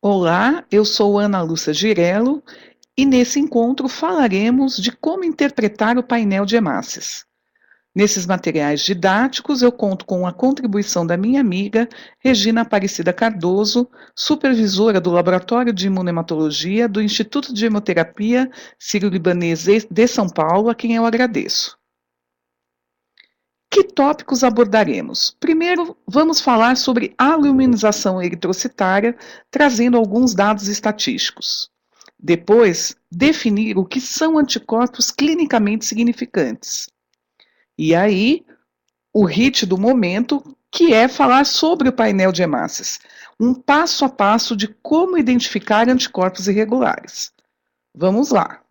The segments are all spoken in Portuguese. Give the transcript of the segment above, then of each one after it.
Olá, eu sou Ana Lúcia Girello e nesse encontro falaremos de como interpretar o painel de hemácias. Nesses materiais didáticos, eu conto com a contribuição da minha amiga Regina Aparecida Cardoso, supervisora do Laboratório de Imunematologia do Instituto de Hemoterapia Sírio-Libanês de São Paulo, a quem eu agradeço. Que tópicos abordaremos? Primeiro, vamos falar sobre aluminização eritrocitária, trazendo alguns dados estatísticos. Depois, definir o que são anticorpos clinicamente significantes. E aí, o hit do momento, que é falar sobre o painel de hemácias, um passo a passo de como identificar anticorpos irregulares. Vamos lá.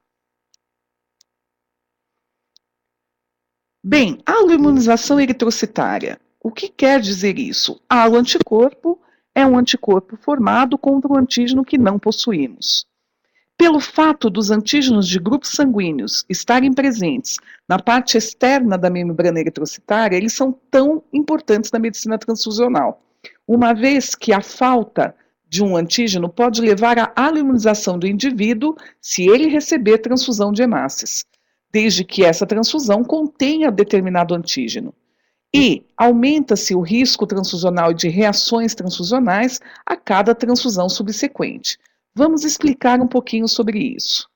Bem, aloimunização eritrocitária. O que quer dizer isso? Aloanticorpo é um anticorpo formado contra um antígeno que não possuímos. Pelo fato dos antígenos de grupos sanguíneos estarem presentes na parte externa da membrana eritrocitária, eles são tão importantes na medicina transfusional, uma vez que a falta de um antígeno pode levar à aloimunização do indivíduo se ele receber transfusão de hemácias, desde que essa transfusão contenha determinado antígeno. E aumenta-se o risco transfusional e de reações transfusionais a cada transfusão subsequente. Vamos explicar um pouquinho sobre isso.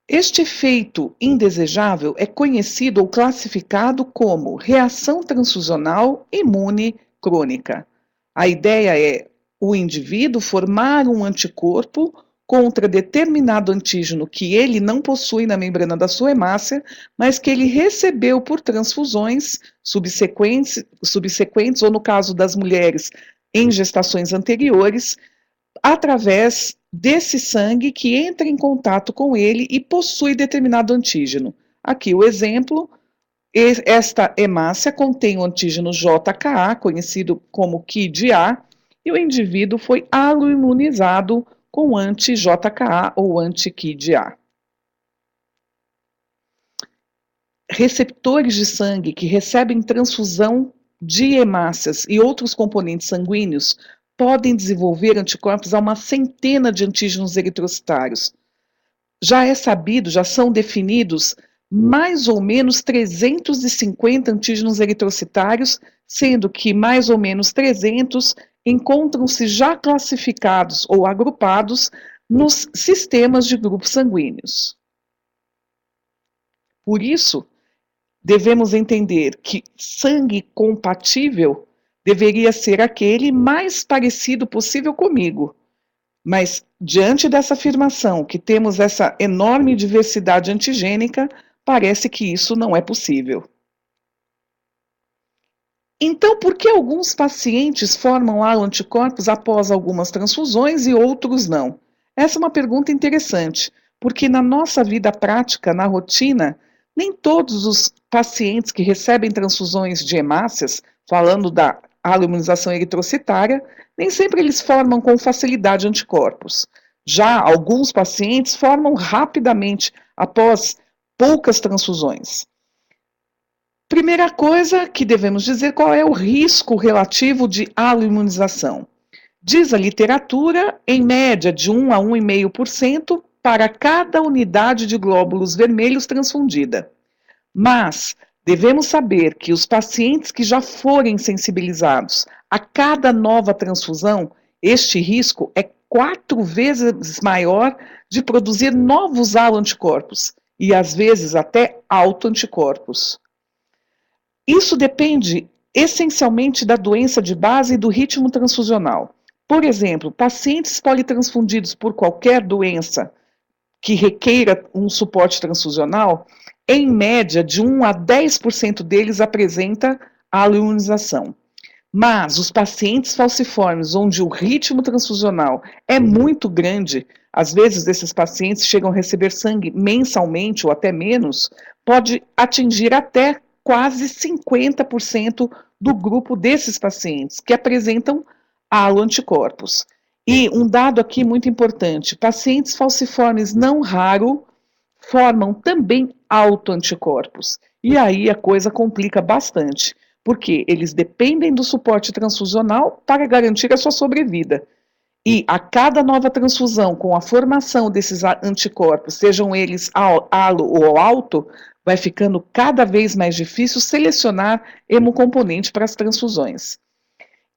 Este efeito indesejável é conhecido ou classificado como reação transfusional imune crônica. A ideia é o indivíduo formar um anticorpo contra determinado antígeno que ele não possui na membrana da sua hemácia, mas que ele recebeu por transfusões subsequentes ou no caso das mulheres em gestações anteriores, através desse sangue que entra em contato com ele e possui determinado antígeno. Aqui o exemplo, esta hemácia contém o antígeno JKA, conhecido como KID-A, e o indivíduo foi aloimunizado com anti-JKA ou anti-KID-A. Receptores de sangue que recebem transfusão de hemácias e outros componentes sanguíneos podem desenvolver anticorpos a uma centena de antígenos eritrocitários. Já é sabido, já são definidos mais ou menos 350 antígenos eritrocitários, sendo que mais ou menos 300 encontram-se já classificados ou agrupados nos sistemas de grupos sanguíneos. Por isso, devemos entender que sangue compatível deveria ser aquele mais parecido possível comigo. Mas, diante dessa afirmação, que temos essa enorme diversidade antigênica, parece que isso não é possível. Então, por que alguns pacientes formam aloanticorpos após algumas transfusões e outros não? Essa é uma pergunta interessante, porque na nossa vida prática, na rotina, nem todos os pacientes que recebem transfusões de hemácias, falando da aloimunização eritrocitária, nem sempre eles formam com facilidade anticorpos. Já alguns pacientes formam rapidamente após poucas transfusões. Primeira coisa que devemos dizer, qual é o risco relativo de aloimunização? Diz a literatura, em média de 1 a 1,5% para cada unidade de glóbulos vermelhos transfundida. Mas devemos saber que os pacientes que já forem sensibilizados a cada nova transfusão, este risco é 4 vezes maior de produzir novos aloanticorpos e às vezes até autoanticorpos. Isso depende essencialmente da doença de base e do ritmo transfusional. Por exemplo, pacientes politransfundidos por qualquer doença que requeira um suporte transfusional, em média, de 1 a 10% deles apresenta aloimunização. Mas os pacientes falciformes, onde o ritmo transfusional é muito grande, às vezes esses pacientes chegam a receber sangue mensalmente ou até menos, pode atingir até quase 50% do grupo desses pacientes que apresentam aloanticorpos. E um dado aqui muito importante, pacientes falciformes não raro formam também autoanticorpos. E aí a coisa complica bastante, porque eles dependem do suporte transfusional para garantir a sua sobrevida. E a cada nova transfusão, com a formação desses anticorpos, sejam eles halo ou alto, vai ficando cada vez mais difícil selecionar hemocomponente para as transfusões.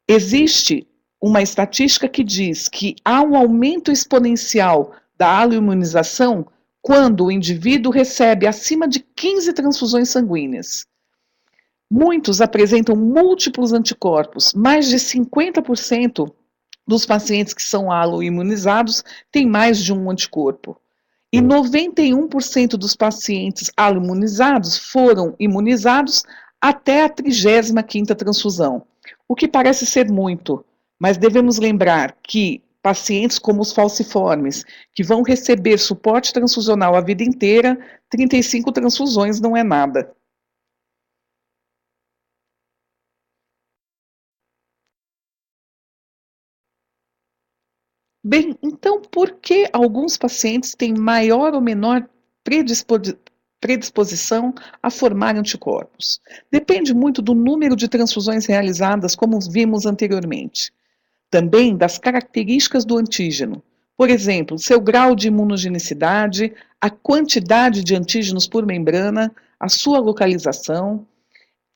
Existe uma estatística que diz que há um aumento exponencial da aloimunização quando o indivíduo recebe acima de 15 transfusões sanguíneas. Muitos apresentam múltiplos anticorpos, mais de 50% dos pacientes que são aloimunizados têm mais de um anticorpo. E 91% dos pacientes aloimunizados foram imunizados até a 35ª transfusão, o que parece ser muito, mas devemos lembrar que pacientes como os falciformes, que vão receber suporte transfusional a vida inteira, 35 transfusões não é nada. Bem, então por que alguns pacientes têm maior ou menor predisposição a formar anticorpos? Depende muito do número de transfusões realizadas, como vimos anteriormente. Também das características do antígeno. Por exemplo, seu grau de imunogenicidade, a quantidade de antígenos por membrana, a sua localização.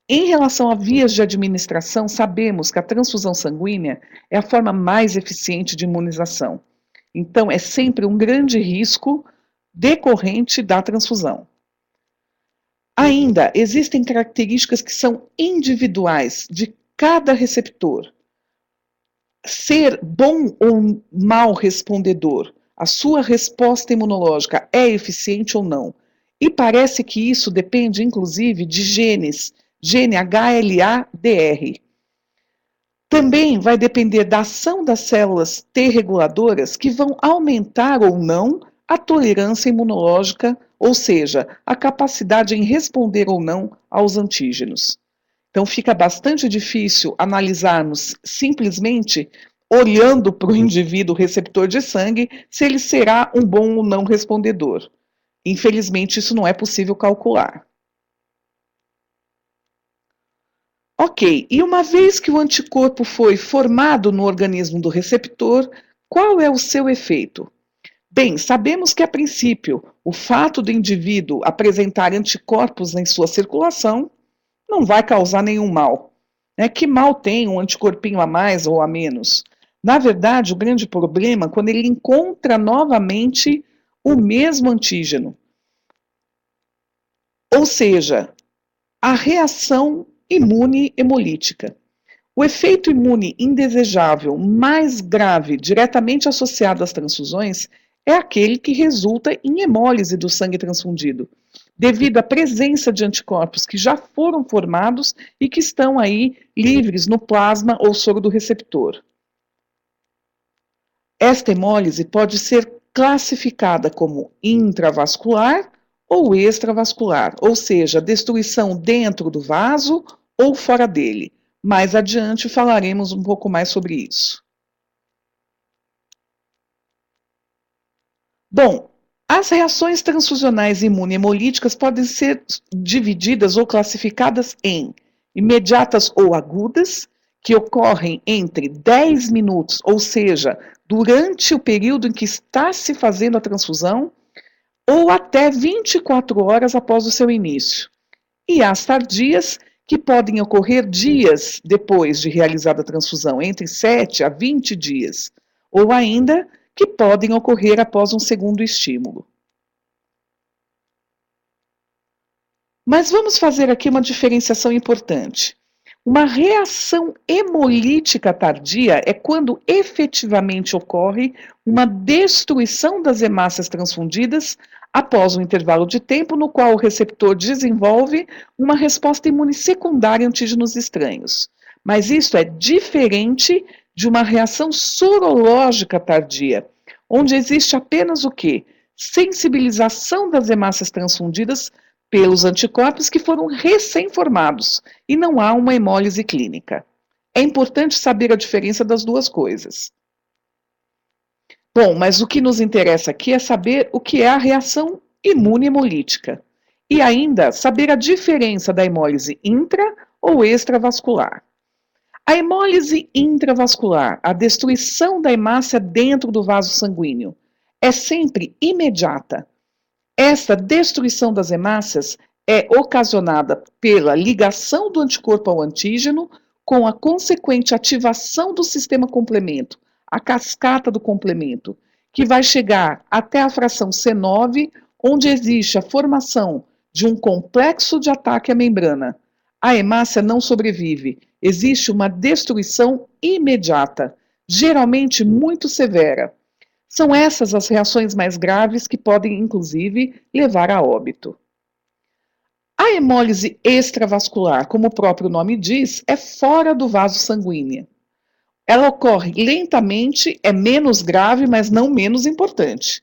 Em relação a vias de administração, sabemos que a transfusão sanguínea é a forma mais eficiente de imunização. Então, é sempre um grande risco decorrente da transfusão. Ainda, existem características que são individuais de cada receptor. Ser bom ou mal respondedor, a sua resposta imunológica é eficiente ou não. E parece que isso depende, inclusive, de genes, gene HLA-DR. Também vai depender da ação das células T reguladoras que vão aumentar ou não a tolerância imunológica, ou seja, a capacidade em responder ou não aos antígenos. Então fica bastante difícil analisarmos simplesmente olhando para o indivíduo receptor de sangue se ele será um bom ou não respondedor. Infelizmente, isso não é possível calcular. Ok, e uma vez que o anticorpo foi formado no organismo do receptor, qual é o seu efeito? Bem, sabemos que, a princípio, o fato do indivíduo apresentar anticorpos em sua circulação não vai causar nenhum mal. Que mal tem um anticorpinho a mais ou a menos? Na verdade, o grande problema é quando ele encontra novamente o mesmo antígeno. Ou seja, a reação imune hemolítica. O efeito imune indesejável mais grave, diretamente associado às transfusões, é aquele que resulta em hemólise do sangue transfundido, devido à presença de anticorpos que já foram formados e que estão aí livres no plasma ou soro do receptor. Esta hemólise pode ser classificada como intravascular ou extravascular, ou seja, destruição dentro do vaso ou fora dele. Mais adiante falaremos um pouco mais sobre isso. Bom, as reações transfusionais imunohemolíticas podem ser divididas ou classificadas em imediatas ou agudas, que ocorrem entre 10 minutos, ou seja, durante o período em que está se fazendo a transfusão, ou até 24 horas após o seu início. E as tardias, que podem ocorrer dias depois de realizada a transfusão, entre 7 a 20 dias, ou ainda que podem ocorrer após um segundo estímulo. Mas vamos fazer aqui uma diferenciação importante. Uma reação hemolítica tardia é quando efetivamente ocorre uma destruição das hemácias transfundidas após um intervalo de tempo no qual o receptor desenvolve uma resposta imune secundária a antígenos estranhos. Mas isso é diferente de uma reação sorológica tardia, onde existe apenas o quê? Sensibilização das hemácias transfundidas pelos anticorpos que foram recém-formados e não há uma hemólise clínica. É importante saber a diferença das duas coisas. Bom, mas o que nos interessa aqui é saber o que é a reação imune hemolítica e ainda saber a diferença da hemólise intra ou extravascular. A hemólise intravascular, a destruição da hemácia dentro do vaso sanguíneo, é sempre imediata. Esta destruição das hemácias é ocasionada pela ligação do anticorpo ao antígeno com a consequente ativação do sistema complemento, a cascata do complemento, que vai chegar até a fração C9, onde existe a formação de um complexo de ataque à membrana. A hemácia não sobrevive, existe uma destruição imediata, geralmente muito severa. São essas as reações mais graves que podem, inclusive, levar a óbito. A hemólise extravascular, como o próprio nome diz, é fora do vaso sanguíneo. Ela ocorre lentamente, é menos grave, mas não menos importante.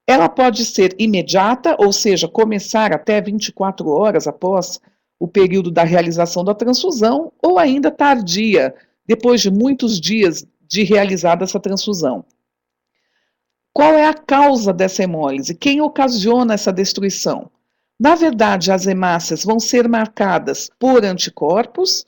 Ela pode ser imediata, ou seja, começar até 24 horas após o período da realização da transfusão, ou ainda tardia, depois de muitos dias de realizada essa transfusão. Qual é a causa dessa hemólise? Quem ocasiona essa destruição? Na verdade, as hemácias vão ser marcadas por anticorpos,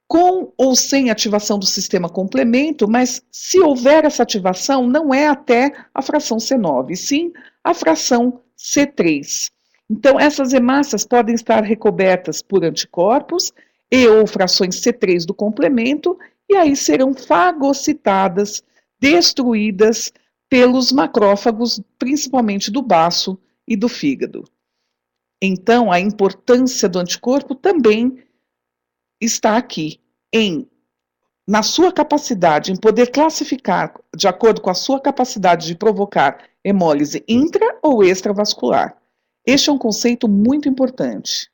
com ou sem ativação do sistema complemento, mas se houver essa ativação, não é até a fração C9, sim a fração C3. Então, essas hemácias podem estar recobertas por anticorpos e ou frações C3 do complemento, e aí serão fagocitadas, destruídas pelos macrófagos, principalmente do baço e do fígado. Então, a importância do anticorpo também está aqui, na sua capacidade, em poder classificar, de acordo com a sua capacidade de provocar hemólise intra ou extravascular. Este é um conceito muito importante.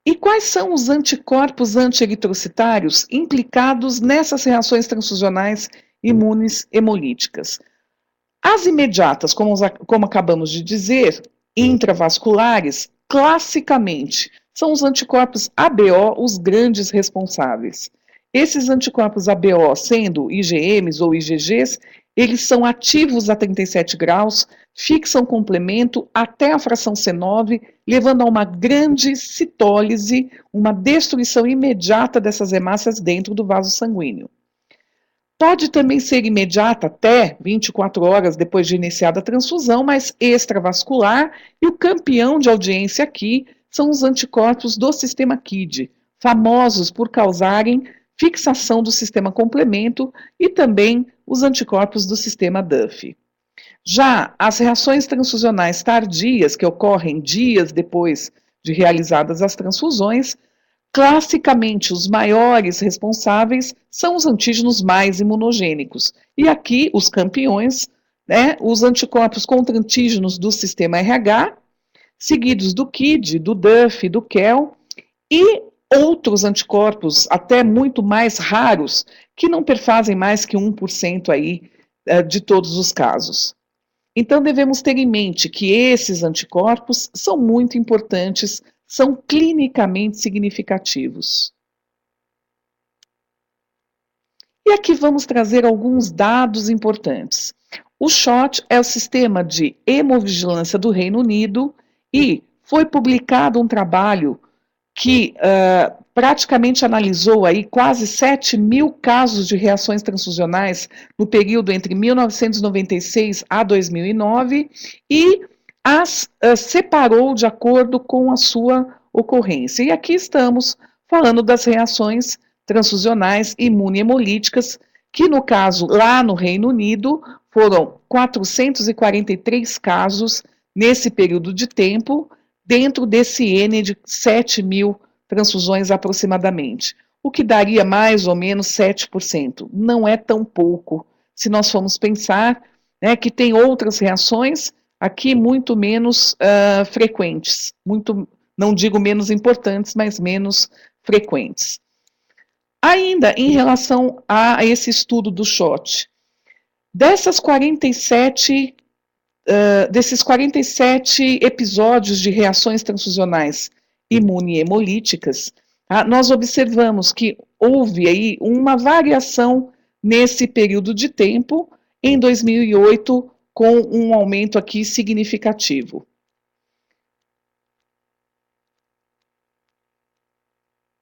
E quais são os anticorpos anti-eritrocitários implicados nessas reações transfusionais imunes hemolíticas? As imediatas, como acabamos de dizer, intravasculares, classicamente, são os anticorpos ABO os grandes responsáveis. Esses anticorpos ABO, sendo IgMs ou IgGs, eles são ativos a 37 graus, fixam complemento até a fração C9, levando a uma grande citólise, uma destruição imediata dessas hemácias dentro do vaso sanguíneo. Pode também ser imediata até 24 horas depois de iniciada a transfusão, mas extravascular, e o campeão de audiência aqui são os anticorpos do sistema KID, famosos por causarem fixação do sistema complemento, e também os anticorpos do sistema Duff. Já as reações transfusionais tardias, que ocorrem dias depois de realizadas as transfusões, classicamente, os maiores responsáveis são os antígenos mais imunogênicos. E aqui, os campeões, os anticorpos contra antígenos do sistema RH, seguidos do KID, do DUF, do KEL, e outros anticorpos, até muito mais raros, que não perfazem mais que 1% aí, de todos os casos. Então, devemos ter em mente que esses anticorpos são muito importantes, são clinicamente significativos. E aqui vamos trazer alguns dados importantes. O SHOT é o sistema de hemovigilância do Reino Unido e foi publicado um trabalho que praticamente analisou aí quase 7.000 casos de reações transfusionais no período entre 1996 a 2009 e as separou de acordo com a sua ocorrência. E aqui estamos falando das reações transfusionais imunohemolíticas, que no caso, lá no Reino Unido, foram 443 casos nesse período de tempo, dentro desse N de 7.000 transfusões aproximadamente, o que daria mais ou menos 7%. Não é tão pouco, se nós formos pensar que tem outras reações aqui muito menos frequentes, não digo menos importantes, mas menos frequentes. Ainda em relação a esse estudo do SHOT, desses 47 episódios de reações transfusionais imunohemolíticas, nós observamos que houve aí uma variação nesse período de tempo, em 2008, com um aumento aqui significativo.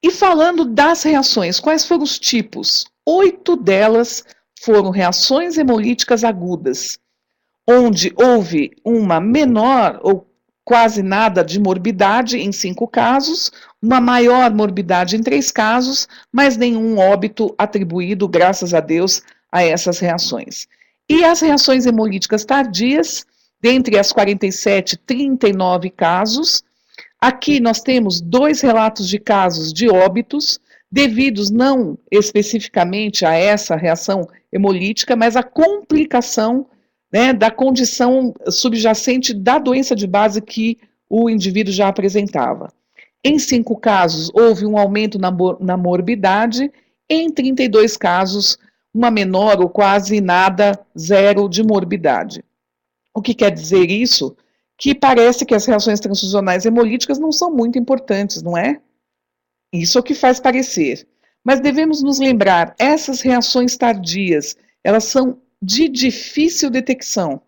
E falando das reações, quais foram os tipos? 8 delas foram reações hemolíticas agudas, onde houve uma menor ou quase nada de morbidade em 5 casos, uma maior morbidade em 3 casos, mas nenhum óbito atribuído, graças a Deus, a essas reações. E as reações hemolíticas tardias, dentre as 47, 39 casos, aqui nós temos 2 relatos de casos de óbitos, devidos não especificamente a essa reação hemolítica, mas à complicação, né, da condição subjacente da doença de base que o indivíduo já apresentava. Em 5 casos, houve um aumento na morbidade, em 32 casos, uma menor ou quase nada, zero de morbidade. O que quer dizer isso? Que parece que as reações transfusionais hemolíticas não são muito importantes, não é? Isso é o que faz parecer. Mas devemos nos lembrar, essas reações tardias, elas são de difícil detecção.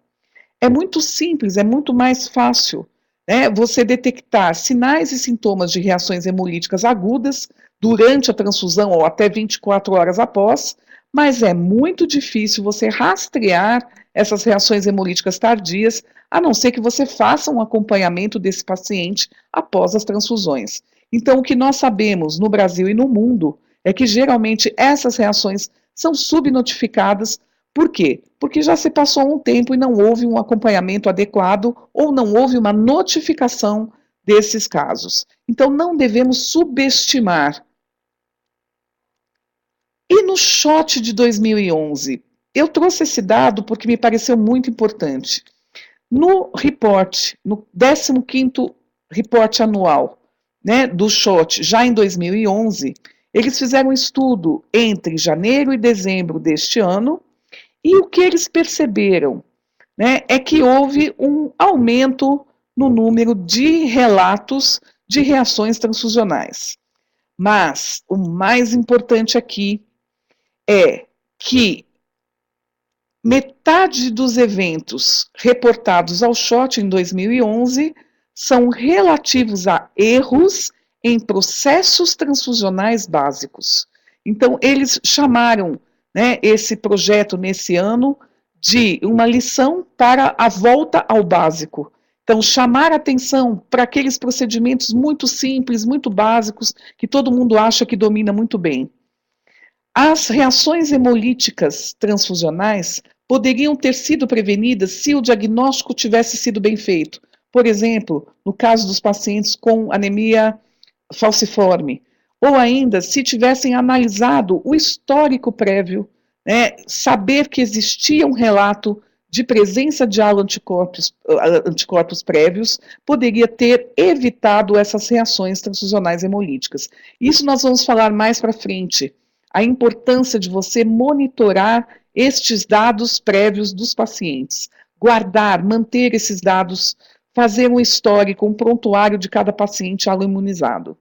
É muito simples, é muito mais fácil, né, você detectar sinais e sintomas de reações hemolíticas agudas durante a transfusão ou até 24 horas após, mas é muito difícil você rastrear essas reações hemolíticas tardias, a não ser que você faça um acompanhamento desse paciente após as transfusões. Então, o que nós sabemos no Brasil e no mundo é que geralmente essas reações são subnotificadas. Por quê? Porque já se passou um tempo e não houve um acompanhamento adequado ou não houve uma notificação desses casos. Então, não devemos subestimar. E no SHOT de 2011, eu trouxe esse dado porque me pareceu muito importante. No report, no 15º report anual, né, do SHOT, já em 2011, eles fizeram um estudo entre janeiro e dezembro deste ano, e o que eles perceberam, né, é que houve um aumento no número de relatos de reações transfusionais. Mas o mais importante aqui é que metade dos eventos reportados ao SHOT em 2011 são relativos a erros em processos transfusionais básicos. Então, eles chamaram, né, esse projeto nesse ano de uma lição para a volta ao básico. Então, chamar atenção para aqueles procedimentos muito simples, muito básicos, que todo mundo acha que domina muito bem. As reações hemolíticas transfusionais poderiam ter sido prevenidas se o diagnóstico tivesse sido bem feito. Por exemplo, no caso dos pacientes com anemia falciforme, ou ainda se tivessem analisado o histórico prévio, né, saber que existia um relato de presença de anticorpos prévios, poderia ter evitado essas reações transfusionais hemolíticas. Isso nós vamos falar mais para frente, a importância de você monitorar estes dados prévios dos pacientes, guardar, manter esses dados, fazer um histórico, um prontuário de cada paciente aloimunizado.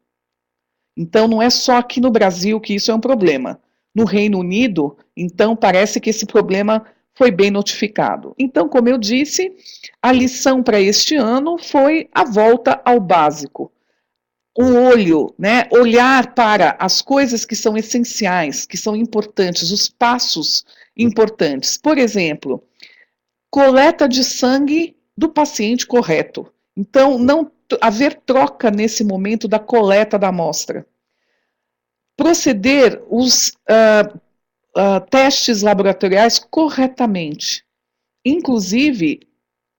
Então, não é só aqui no Brasil que isso é um problema. No Reino Unido, então, parece que esse problema foi bem notificado. Então, como eu disse, a lição para este ano foi a volta ao básico. O olho, né, olhar para as coisas que são essenciais, que são importantes, os passos importantes. Por exemplo, coleta de sangue do paciente correto. Então, não haver troca nesse momento da coleta da amostra. Proceder os testes laboratoriais corretamente, inclusive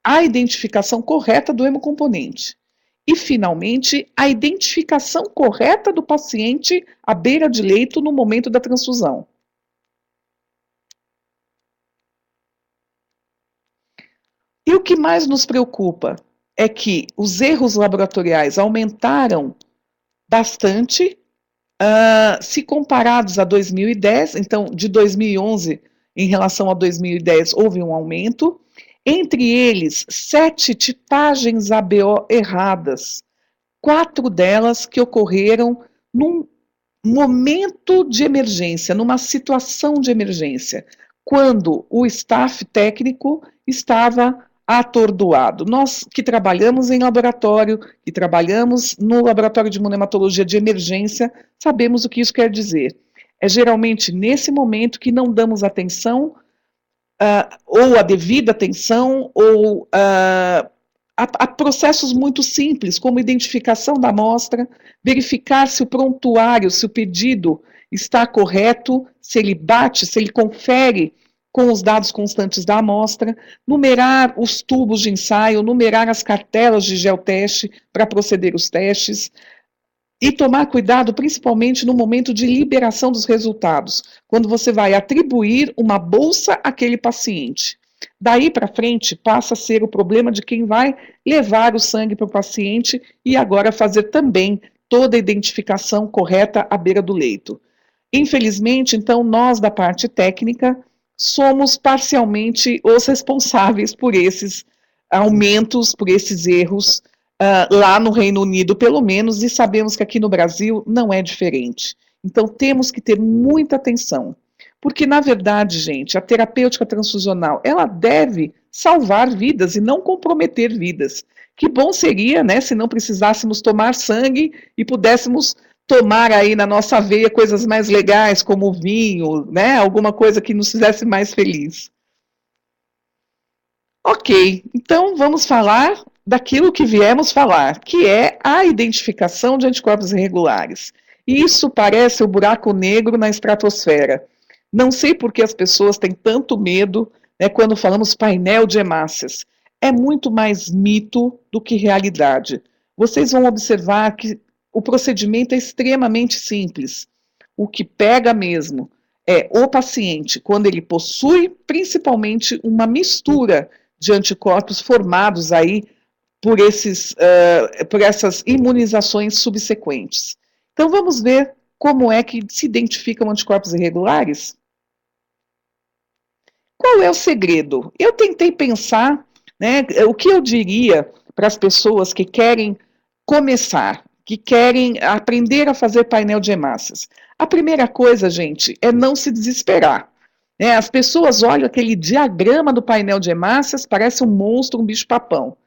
a identificação correta do hemocomponente. E, finalmente, a identificação correta do paciente à beira de leito no momento da transfusão. E o que mais nos preocupa é que os erros laboratoriais aumentaram bastante, se comparados a 2010, então, de 2011 em relação a 2010, houve um aumento. Entre eles, 7 tipagens ABO erradas, 4 delas que ocorreram num momento de emergência, numa situação de emergência, quando o staff técnico estava atordoado. Nós que trabalhamos em laboratório, que trabalhamos no laboratório de imunematologia de emergência, sabemos o que isso quer dizer. É geralmente nesse momento que não damos atenção, ou a devida atenção, ou a processos muito simples, como identificação da amostra, verificar se o prontuário, se o pedido está correto, se ele bate, se ele confere com os dados constantes da amostra, numerar os tubos de ensaio, numerar as cartelas de geoteste para proceder os testes, e tomar cuidado principalmente no momento de liberação dos resultados, quando você vai atribuir uma bolsa àquele paciente. Daí para frente passa a ser o problema de quem vai levar o sangue para o paciente e agora fazer também toda a identificação correta à beira do leito. Infelizmente, então, nós da parte técnica somos parcialmente os responsáveis por esses aumentos, por esses erros, lá no Reino Unido, pelo menos, e sabemos que aqui no Brasil não é diferente. Então, temos que ter muita atenção, porque, na verdade, gente, a terapêutica transfusional, ela deve salvar vidas e não comprometer vidas. Que bom seria, né, se não precisássemos tomar sangue e pudéssemos tomar aí na nossa veia coisas mais legais, como o vinho, né, alguma coisa que nos fizesse mais feliz. Ok, então vamos falar daquilo que viemos falar, que é a identificação de anticorpos irregulares. Isso parece o buraco negro na estratosfera. Não sei por que as pessoas têm tanto medo, né, quando falamos painel de hemácias. É muito mais mito do que realidade. Vocês vão observar que o procedimento é extremamente simples. O que pega mesmo é o paciente, quando ele possui principalmente uma mistura de anticorpos formados aí por essas imunizações subsequentes. Então vamos ver como é que se identificam anticorpos irregulares? Qual é o segredo? Eu tentei pensar, né, o que eu diria para as pessoas que querem começar, que querem aprender a fazer painel de hemácias. A primeira coisa, gente, é não se desesperar. As pessoas olham aquele diagrama do painel de hemácias, parece um monstro, um bicho-papão.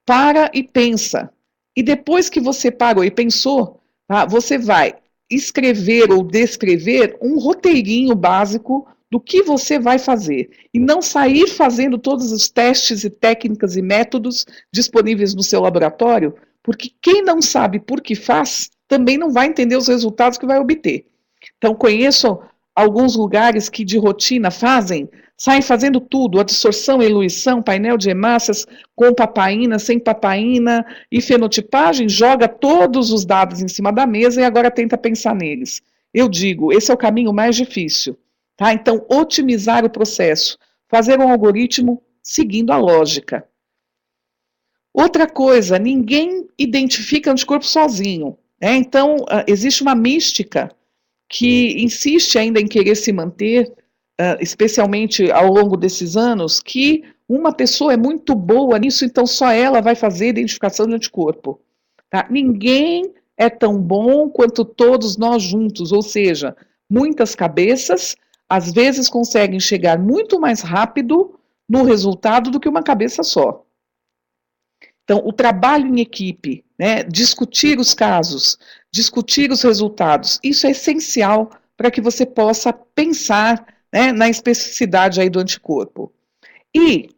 Para e pensa. E depois que você parou e pensou, tá, você vai escrever ou descrever um roteirinho básico do que você vai fazer. E não sair fazendo todos os testes e técnicas e métodos disponíveis no seu laboratório, porque quem não sabe por que faz, também não vai entender os resultados que vai obter. Então, conheço alguns lugares que de rotina saem fazendo tudo, adsorção, eluição, painel de hemácias, com papaína, sem papaína, e fenotipagem, joga todos os dados em cima da mesa e agora tenta pensar neles. Eu digo, esse é o caminho mais difícil. Tá? Então, otimizar o processo, fazer um algoritmo seguindo a lógica. Outra coisa, ninguém identifica anticorpo sozinho. Né? Então, existe uma mística que insiste ainda em querer se manter, especialmente ao longo desses anos, que uma pessoa é muito boa nisso, então só ela vai fazer identificação de anticorpo. Tá? Ninguém é tão bom quanto todos nós juntos, ou seja, muitas cabeças, às vezes, conseguem chegar muito mais rápido no resultado do que uma cabeça só. Então, o trabalho em equipe, né, discutir os casos, discutir os resultados, isso é essencial para que você possa pensar, né, na especificidade aí do anticorpo. E,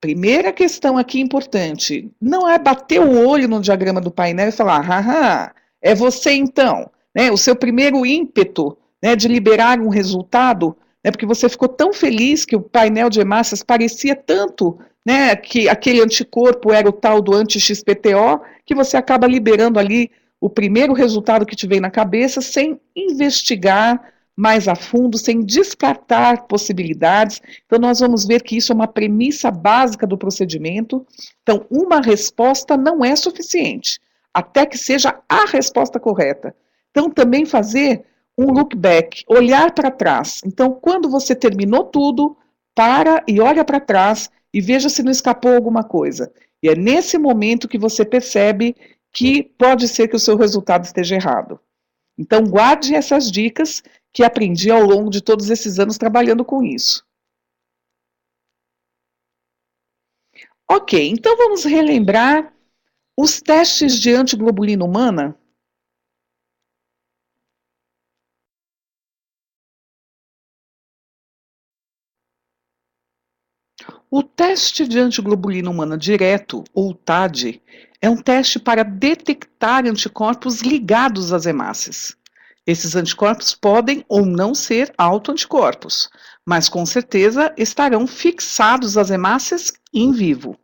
primeira questão aqui importante, não é bater o olho no diagrama do painel e falar, haha, é você então, né, o seu primeiro ímpeto, né, de liberar um resultado, né, porque você ficou tão feliz que o painel de hemácias parecia tanto, né, que aquele anticorpo era o tal do anti-XPTO, que você acaba liberando ali o primeiro resultado que te vem na cabeça, sem investigar mais a fundo, sem descartar possibilidades. Então, nós vamos ver que isso é uma premissa básica do procedimento. Então, uma resposta não é suficiente, até que seja a resposta correta. Então, também fazer um look back, olhar para trás. Então, quando você terminou tudo, para e olha para trás e veja se não escapou alguma coisa. E é nesse momento que você percebe que pode ser que o seu resultado esteja errado. Então, guarde essas dicas que aprendi ao longo de todos esses anos trabalhando com isso. Ok, então vamos relembrar os testes de antiglobulina humana. O teste de antiglobulina humana direto, ou TAD, é um teste para detectar anticorpos ligados às hemácias. Esses anticorpos podem ou não ser autoanticorpos, mas com certeza estarão fixados às hemácias em vivo.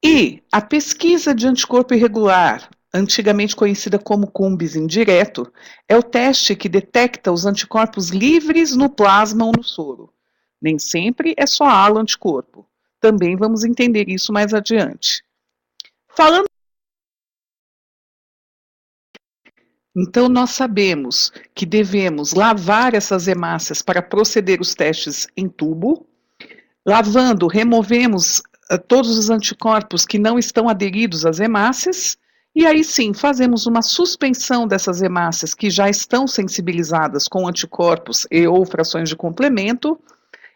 E a pesquisa de anticorpo irregular, antigamente conhecida como CUMBIS indireto, é o teste que detecta os anticorpos livres no plasma ou no soro. Nem sempre é só halo anticorpo. Também vamos entender isso mais adiante. Falando, então, nós sabemos que devemos lavar essas hemácias para proceder os testes em tubo. Lavando, removemos todos os anticorpos que não estão aderidos às hemácias, e aí sim, fazemos uma suspensão dessas hemácias que já estão sensibilizadas com anticorpos e ou frações de complemento,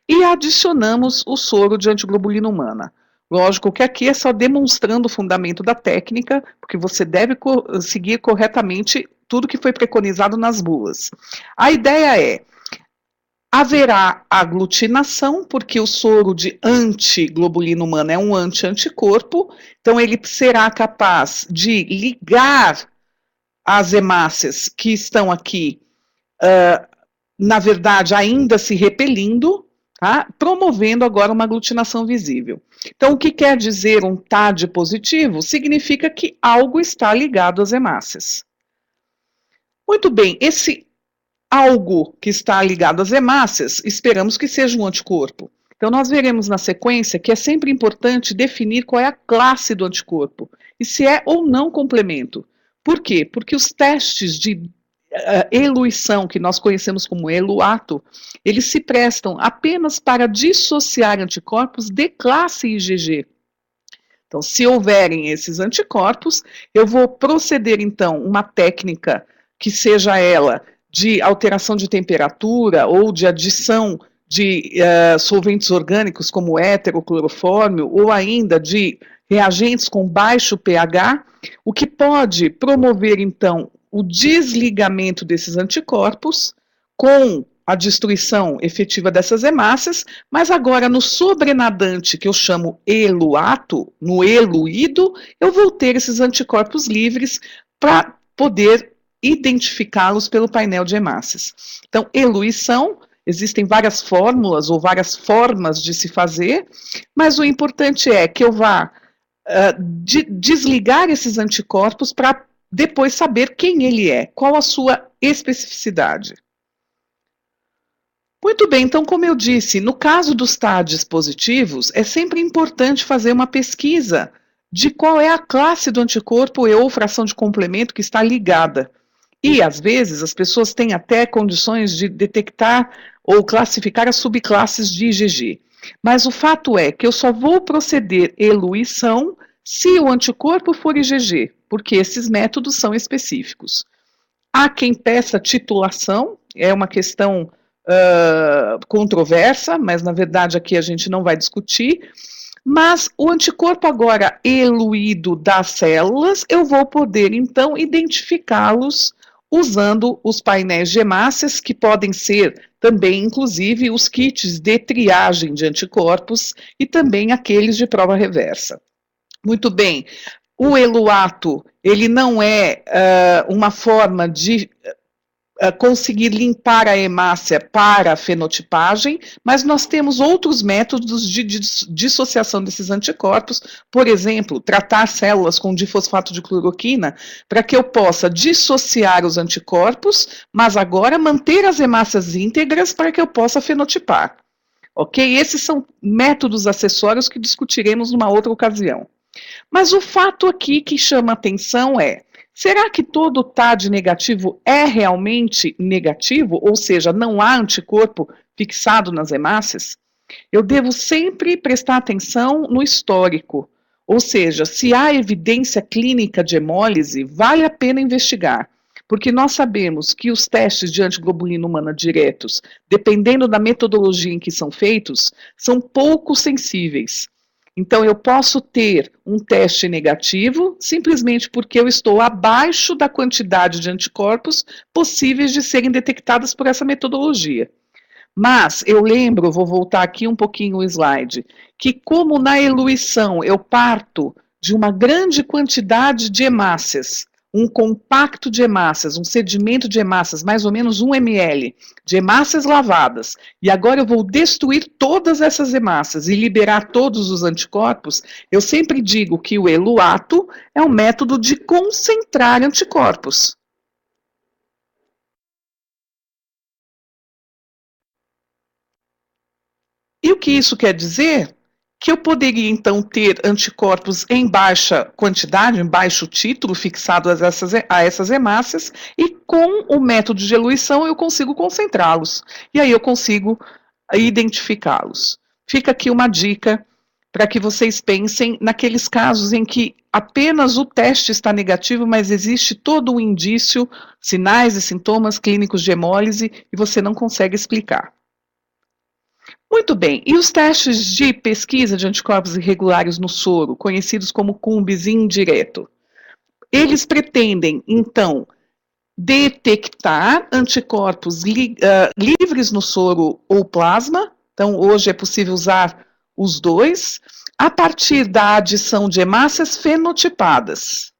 e adicionamos o soro de antiglobulina humana. Lógico que aqui é só demonstrando o fundamento da técnica, porque você deve seguir corretamente tudo que foi preconizado nas bulas. A ideia é: haverá aglutinação, porque o soro de antiglobulina humana é um anti-anticorpo, então ele será capaz de ligar as hemácias que estão aqui, na verdade, ainda se repelindo, tá? Promovendo agora uma aglutinação visível. Então, o que quer dizer um TAD positivo? Significa que algo está ligado às hemácias. Muito bem, esse algo que está ligado às hemácias, esperamos que seja um anticorpo. Então, nós veremos na sequência que é sempre importante definir qual é a classe do anticorpo e se é ou não complemento. Por quê? Porque os testes de eluição, que nós conhecemos como eluato, eles se prestam apenas para dissociar anticorpos de classe IgG. Então, se houverem esses anticorpos, eu vou proceder, então, uma técnica que seja ela de alteração de temperatura ou de adição de solventes orgânicos como éter ou clorofórmio, ou ainda de reagentes com baixo pH, o que pode promover, então, o desligamento desses anticorpos com a destruição efetiva dessas hemácias, mas agora no sobrenadante, que eu chamo eluato, no eluído, eu vou ter esses anticorpos livres para poder identificá-los pelo painel de hemácias. Então, eluição, existem várias fórmulas ou várias formas de se fazer, mas o importante é que eu vá desligar esses anticorpos para depois saber quem ele é, qual a sua especificidade. Muito bem, então, como eu disse, no caso dos TADs positivos, é sempre importante fazer uma pesquisa de qual é a classe do anticorpo e ou fração de complemento que está ligada. E, às vezes, as pessoas têm até condições de detectar ou classificar as subclasses de IgG. Mas o fato é que eu só vou proceder eluição se o anticorpo for IgG, porque esses métodos são específicos. Há quem peça titulação, é uma questão controversa, mas na verdade aqui a gente não vai discutir. Mas o anticorpo agora eluído das células, eu vou poder então identificá-los usando os painéis de hemácias, que podem ser também, inclusive, os kits de triagem de anticorpos e também aqueles de prova reversa. Muito bem, o eluato, ele não é uma forma de conseguir limpar a hemácia para a fenotipagem, mas nós temos outros métodos de dissociação desses anticorpos, por exemplo, tratar células com difosfato de cloroquina, para que eu possa dissociar os anticorpos, mas agora manter as hemácias íntegras para que eu possa fenotipar. Ok? Esses são métodos acessórios que discutiremos numa outra ocasião. Mas o fato aqui que chama atenção é: será que todo TAD negativo é realmente negativo? Ou seja, não há anticorpo fixado nas hemácias? Eu devo sempre prestar atenção no histórico. Ou seja, se há evidência clínica de hemólise, vale a pena investigar. Porque nós sabemos que os testes de antiglobulina humana diretos, dependendo da metodologia em que são feitos, são pouco sensíveis. Então, eu posso ter um teste negativo simplesmente porque eu estou abaixo da quantidade de anticorpos possíveis de serem detectadas por essa metodologia. Mas eu lembro, vou voltar aqui um pouquinho o slide, que como na eluição eu parto de uma grande quantidade de hemácias, um compacto de hemácias, um sedimento de hemácias, mais ou menos 1 ml, de hemácias lavadas, e agora eu vou destruir todas essas hemácias e liberar todos os anticorpos, eu sempre digo que o eluato é um método de concentrar anticorpos. E o que isso quer dizer? Que eu poderia, então, ter anticorpos em baixa quantidade, em baixo título, fixados a essas hemácias, e com o método de eluição eu consigo concentrá-los. E aí eu consigo identificá-los. Fica aqui uma dica para que vocês pensem naqueles casos em que apenas o teste está negativo, mas existe todo um indício, sinais e sintomas clínicos de hemólise, e você não consegue explicar. Muito bem, e os testes de pesquisa de anticorpos irregulares no soro, conhecidos como CUMBs indireto? Eles pretendem, então, detectar anticorpos livres no soro ou plasma, então hoje é possível usar os dois, a partir da adição de hemácias fenotipadas.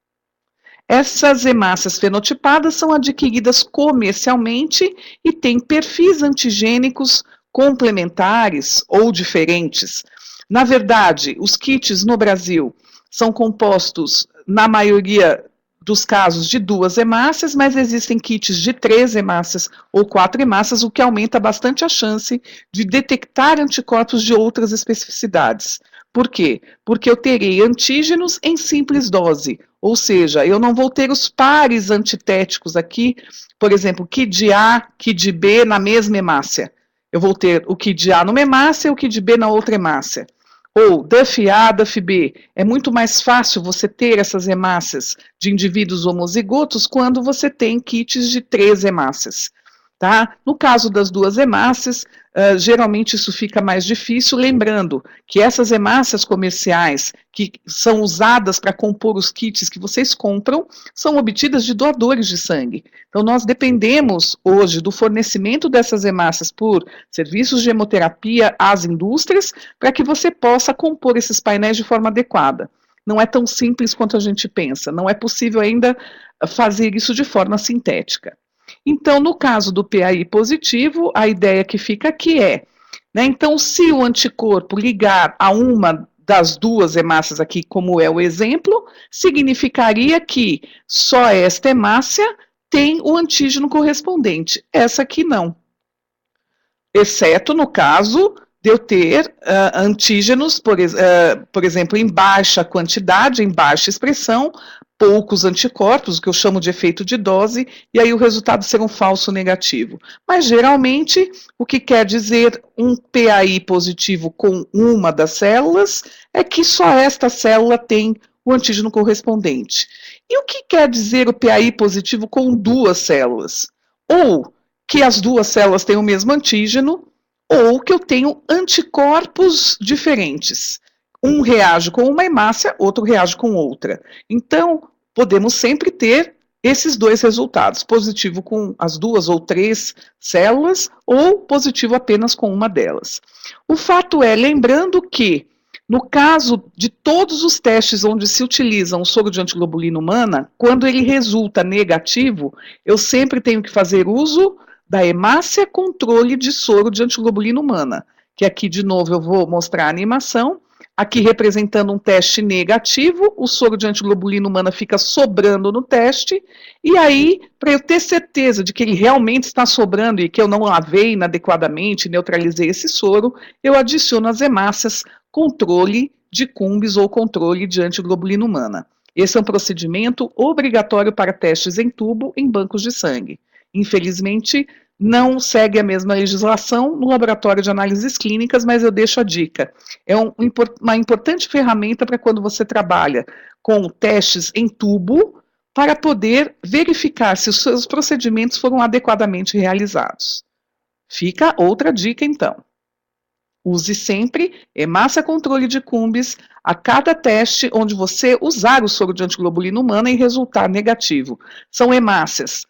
Essas hemácias fenotipadas são adquiridas comercialmente e têm perfis antigênicos complementares ou diferentes. Na verdade, os kits no Brasil são compostos, na maioria dos casos, de 2 hemácias, mas existem kits de 3 hemácias ou 4 hemácias, o que aumenta bastante a chance de detectar anticorpos de outras especificidades. Por quê? Porque eu terei antígenos em simples dose, ou seja, eu não vou ter os pares antitéticos aqui, por exemplo, KID A, KID B na mesma hemácia. Eu vou ter o KID A numa hemácia e o KID B na outra hemácia. Ou DUF A, DUF B. É muito mais fácil você ter essas hemácias de indivíduos homozigotos quando você tem kits de 3 hemácias. Tá? No caso das 2 hemácias, geralmente isso fica mais difícil, lembrando que essas hemácias comerciais que são usadas para compor os kits que vocês compram, são obtidas de doadores de sangue. Então, nós dependemos hoje do fornecimento dessas hemácias por serviços de hemoterapia às indústrias, para que você possa compor esses painéis de forma adequada. Não é tão simples quanto a gente pensa, não é possível ainda fazer isso de forma sintética. Então, no caso do PAI positivo, a ideia que fica aqui é, né, então, se o anticorpo ligar a uma das 2 hemácias aqui, como é o exemplo, significaria que só esta hemácia tem o antígeno correspondente, essa aqui não. Exceto no caso de eu ter antígenos, por exemplo, em baixa quantidade, em baixa expressão, poucos anticorpos, o que eu chamo de efeito de dose, e aí o resultado ser um falso negativo. Mas, geralmente, o que quer dizer um PAI positivo com uma das células é que só esta célula tem o antígeno correspondente. E o que quer dizer o PAI positivo com 2 células? Ou que as 2 células têm o mesmo antígeno, ou que eu tenho anticorpos diferentes. Um reage com uma hemácia, outro reage com outra. Então, podemos sempre ter esses 2 resultados, positivo com as 2 ou 3 células, ou positivo apenas com uma delas. O fato é, lembrando que, no caso de todos os testes onde se utiliza um soro de antiglobulina humana, quando ele resulta negativo, eu sempre tenho que fazer uso da hemácia controle de soro de antiglobulina humana, que aqui, de novo, eu vou mostrar a animação. Aqui representando um teste negativo, o soro de antiglobulina humana fica sobrando no teste, e aí, para eu ter certeza de que ele realmente está sobrando e que eu não lavei inadequadamente, neutralizei esse soro, eu adiciono as hemácias controle de CUMBs ou controle de antiglobulina humana. Esse é um procedimento obrigatório para testes em tubo em bancos de sangue. Infelizmente, não segue a mesma legislação no laboratório de análises clínicas, mas eu deixo a dica. É uma importante ferramenta para quando você trabalha com testes em tubo, para poder verificar se os seus procedimentos foram adequadamente realizados. Fica outra dica, então. Use sempre hemácia controle de Cumbres a cada teste onde você usar o soro de antiglobulina humana e resultar negativo. São hemácias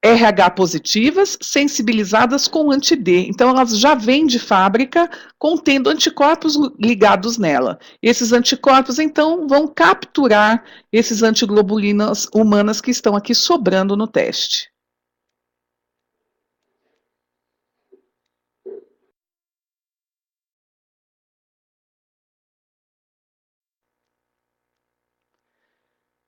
RH positivas, sensibilizadas com anti-D. Então, elas já vêm de fábrica contendo anticorpos ligados nela. Esses anticorpos, então, vão capturar esses antiglobulinas humanas que estão aqui sobrando no teste.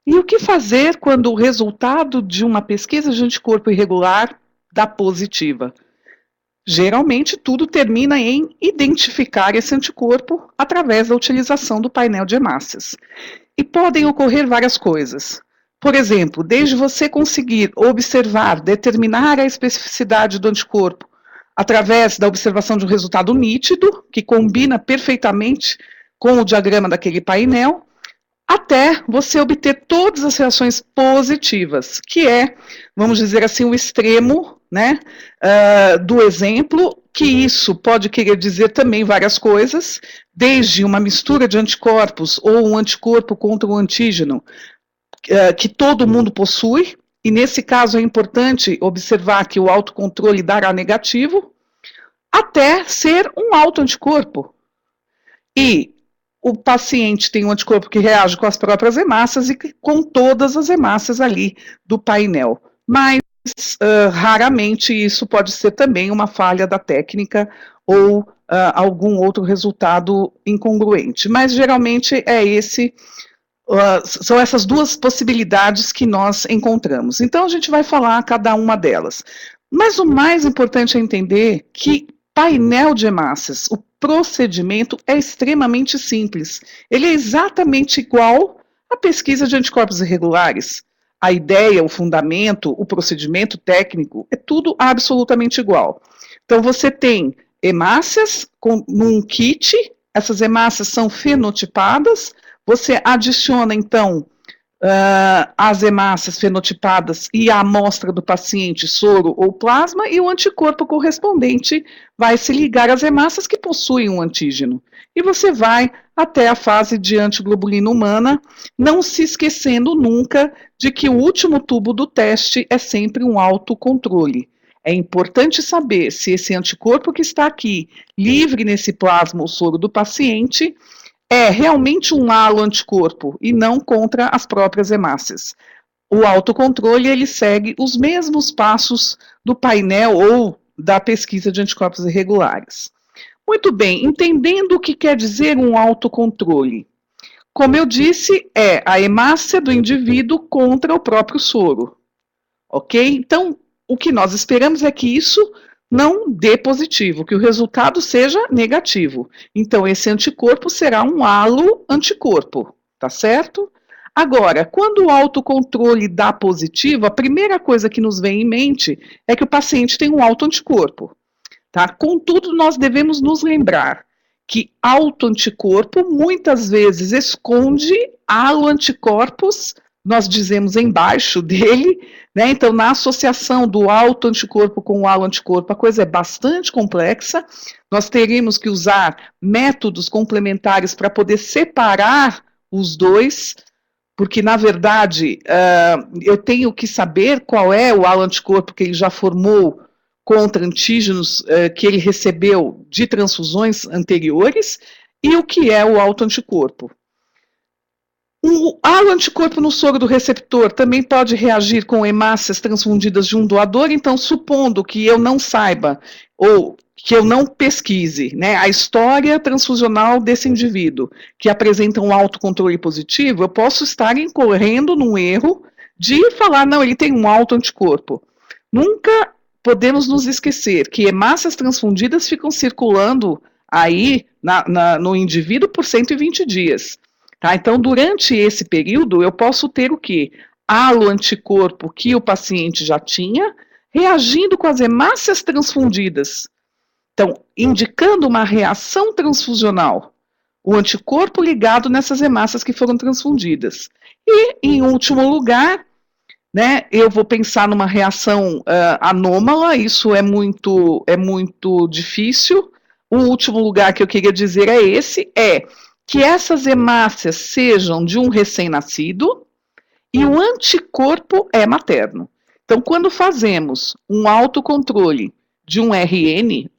E o que fazer quando o resultado de uma pesquisa de anticorpo irregular dá positiva? Geralmente, tudo termina em identificar esse anticorpo através da utilização do painel de hemácias. E podem ocorrer várias coisas. Por exemplo, desde você conseguir observar, determinar a especificidade do anticorpo através da observação de um resultado nítido, que combina perfeitamente com o diagrama daquele painel, até você obter todas as reações positivas, que é, vamos dizer assim, o extremo, né, do exemplo, que isso pode querer dizer também várias coisas, desde uma mistura de anticorpos ou um anticorpo contra um antígeno, que todo mundo possui, e nesse caso é importante observar que o autocontrole dará negativo, até ser um autoanticorpo. E o paciente tem um anticorpo que reage com as próprias hemácias e com todas as hemácias ali do painel. Mas, raramente, isso pode ser também uma falha da técnica ou algum outro resultado incongruente. Mas, geralmente, são essas duas possibilidades que nós encontramos. Então, a gente vai falar cada uma delas. Mas o mais importante é entender que painel de hemácias, o procedimento é extremamente simples. Ele é exatamente igual à pesquisa de anticorpos irregulares. A ideia, o fundamento, o procedimento técnico, é tudo absolutamente igual. Então, você tem hemácias num kit, essas hemácias são fenotipadas, você adiciona, então, as hemácias fenotipadas e a amostra do paciente, soro ou plasma, e o anticorpo correspondente vai se ligar às hemácias que possuem um antígeno. E você vai até a fase de antiglobulina humana, não se esquecendo nunca de que o último tubo do teste é sempre um autocontrole. É importante saber se esse anticorpo que está aqui, livre nesse plasma ou soro do paciente, é realmente um halo anticorpo e não contra as próprias hemácias. O autocontrole, ele segue os mesmos passos do painel ou da pesquisa de anticorpos irregulares. Muito bem, entendendo o que quer dizer um autocontrole. Como eu disse, é a hemácia do indivíduo contra o próprio soro. Ok? Então, o que nós esperamos é que isso não dê positivo, que o resultado seja negativo. Então, esse anticorpo será um halo anticorpo, tá certo? Agora, quando o autocontrole dá positivo, a primeira coisa que nos vem em mente é que o paciente tem um autoanticorpo, tá? Contudo, nós devemos nos lembrar que autoanticorpo muitas vezes esconde halo anticorpos, nós dizemos embaixo dele, né? Então, na associação do autoanticorpo com o halo-anticorpo, a coisa é bastante complexa. Nós teríamos que usar métodos complementares para poder separar os dois, porque, na verdade, eu tenho que saber qual é o halo-anticorpo que ele já formou contra antígenos que ele recebeu de transfusões anteriores e o que é o autoanticorpo. O halo-anticorpo no soro do receptor também pode reagir com hemácias transfundidas de um doador, então, supondo que eu não saiba ou que eu não pesquise, né, a história transfusional desse indivíduo que apresenta um autocontrole positivo, eu posso estar incorrendo num erro de falar, não, ele tem um autoanticorpo. Nunca podemos nos esquecer que hemácias transfundidas ficam circulando aí no indivíduo por 120 dias. Tá? Então, durante esse período, eu posso ter o quê? Halo anticorpo que o paciente já tinha, reagindo com as hemácias transfundidas. Então, indicando uma reação transfusional. O anticorpo ligado nessas hemácias que foram transfundidas. E, em último lugar, né, eu vou pensar numa reação anômala, isso é muito difícil. o último lugar que eu queria dizer é que essas hemácias sejam de um recém-nascido e o anticorpo é materno. Então, quando fazemos um autocontrole de um RN,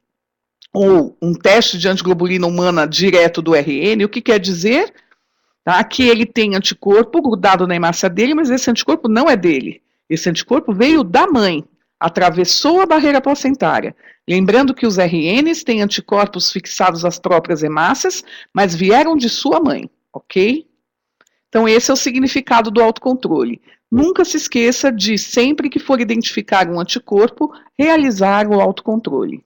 ou um teste de antiglobulina humana direto do RN, o que quer dizer? Tá? Que ele tem anticorpo grudado na hemácia dele, mas esse anticorpo não é dele. Esse anticorpo veio da mãe, atravessou a barreira placentária. Lembrando que os RNs têm anticorpos fixados às próprias hemácias, mas vieram de sua mãe, ok? Então, esse é o significado do autocontrole. Nunca se esqueça de, sempre que for identificar um anticorpo, realizar o autocontrole.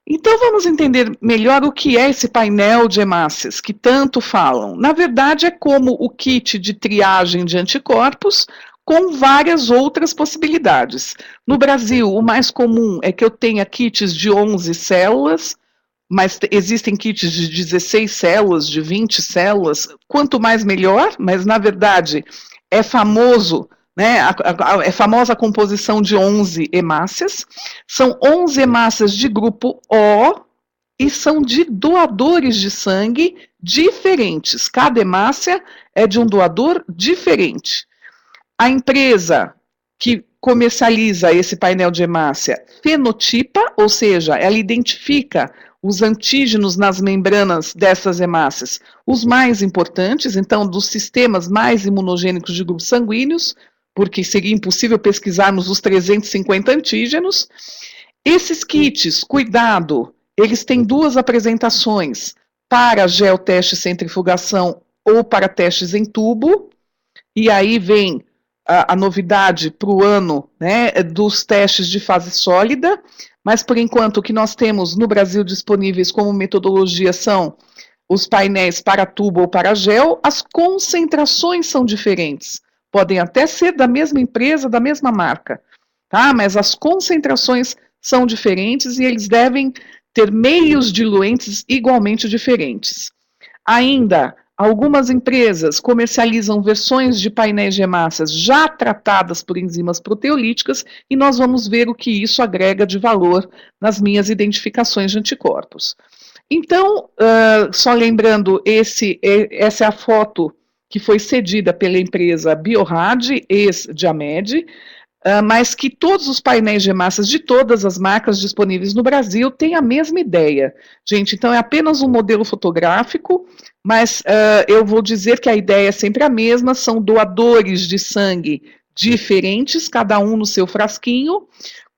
Então, vamos entender melhor o que é esse painel de hemácias que tanto falam. Na verdade, é como o kit de triagem de anticorpos, com várias outras possibilidades. No Brasil, o mais comum é que eu tenha kits de 11 células, mas existem kits de 16 células, de 20 células, quanto mais melhor, mas na verdade é famoso, né, é famosa a composição de 11 hemácias, são 11 hemácias de grupo O e são de doadores de sangue diferentes, cada hemácia é de um doador diferente. A empresa que comercializa esse painel de hemácia fenotipa, ou seja, ela identifica os antígenos nas membranas dessas hemácias, os mais importantes, então, dos sistemas mais imunogênicos de grupos sanguíneos, porque seria impossível pesquisarmos os 350 antígenos. Esses kits, cuidado, eles têm duas apresentações, para geoteste centrifugação ou para testes em tubo, e aí vem a novidade para o ano, né, dos testes de fase sólida, mas por enquanto o que nós temos no Brasil disponíveis como metodologia são os painéis para tubo ou para gel, as concentrações são diferentes, podem até ser da mesma empresa, da mesma marca, tá? Mas as concentrações são diferentes e eles devem ter meios diluentes igualmente diferentes. Ainda, algumas empresas comercializam versões de painéis de hemácias já tratadas por enzimas proteolíticas e nós vamos ver o que isso agrega de valor nas minhas identificações de anticorpos. Então, só lembrando, essa é a foto que foi cedida pela empresa Biorad, ex-Diamed, mas que todos os painéis de hemácias de todas as marcas disponíveis no Brasil têm a mesma ideia. Gente, então é apenas um modelo fotográfico, mas eu vou dizer que a ideia é sempre a mesma, são doadores de sangue diferentes, cada um no seu frasquinho,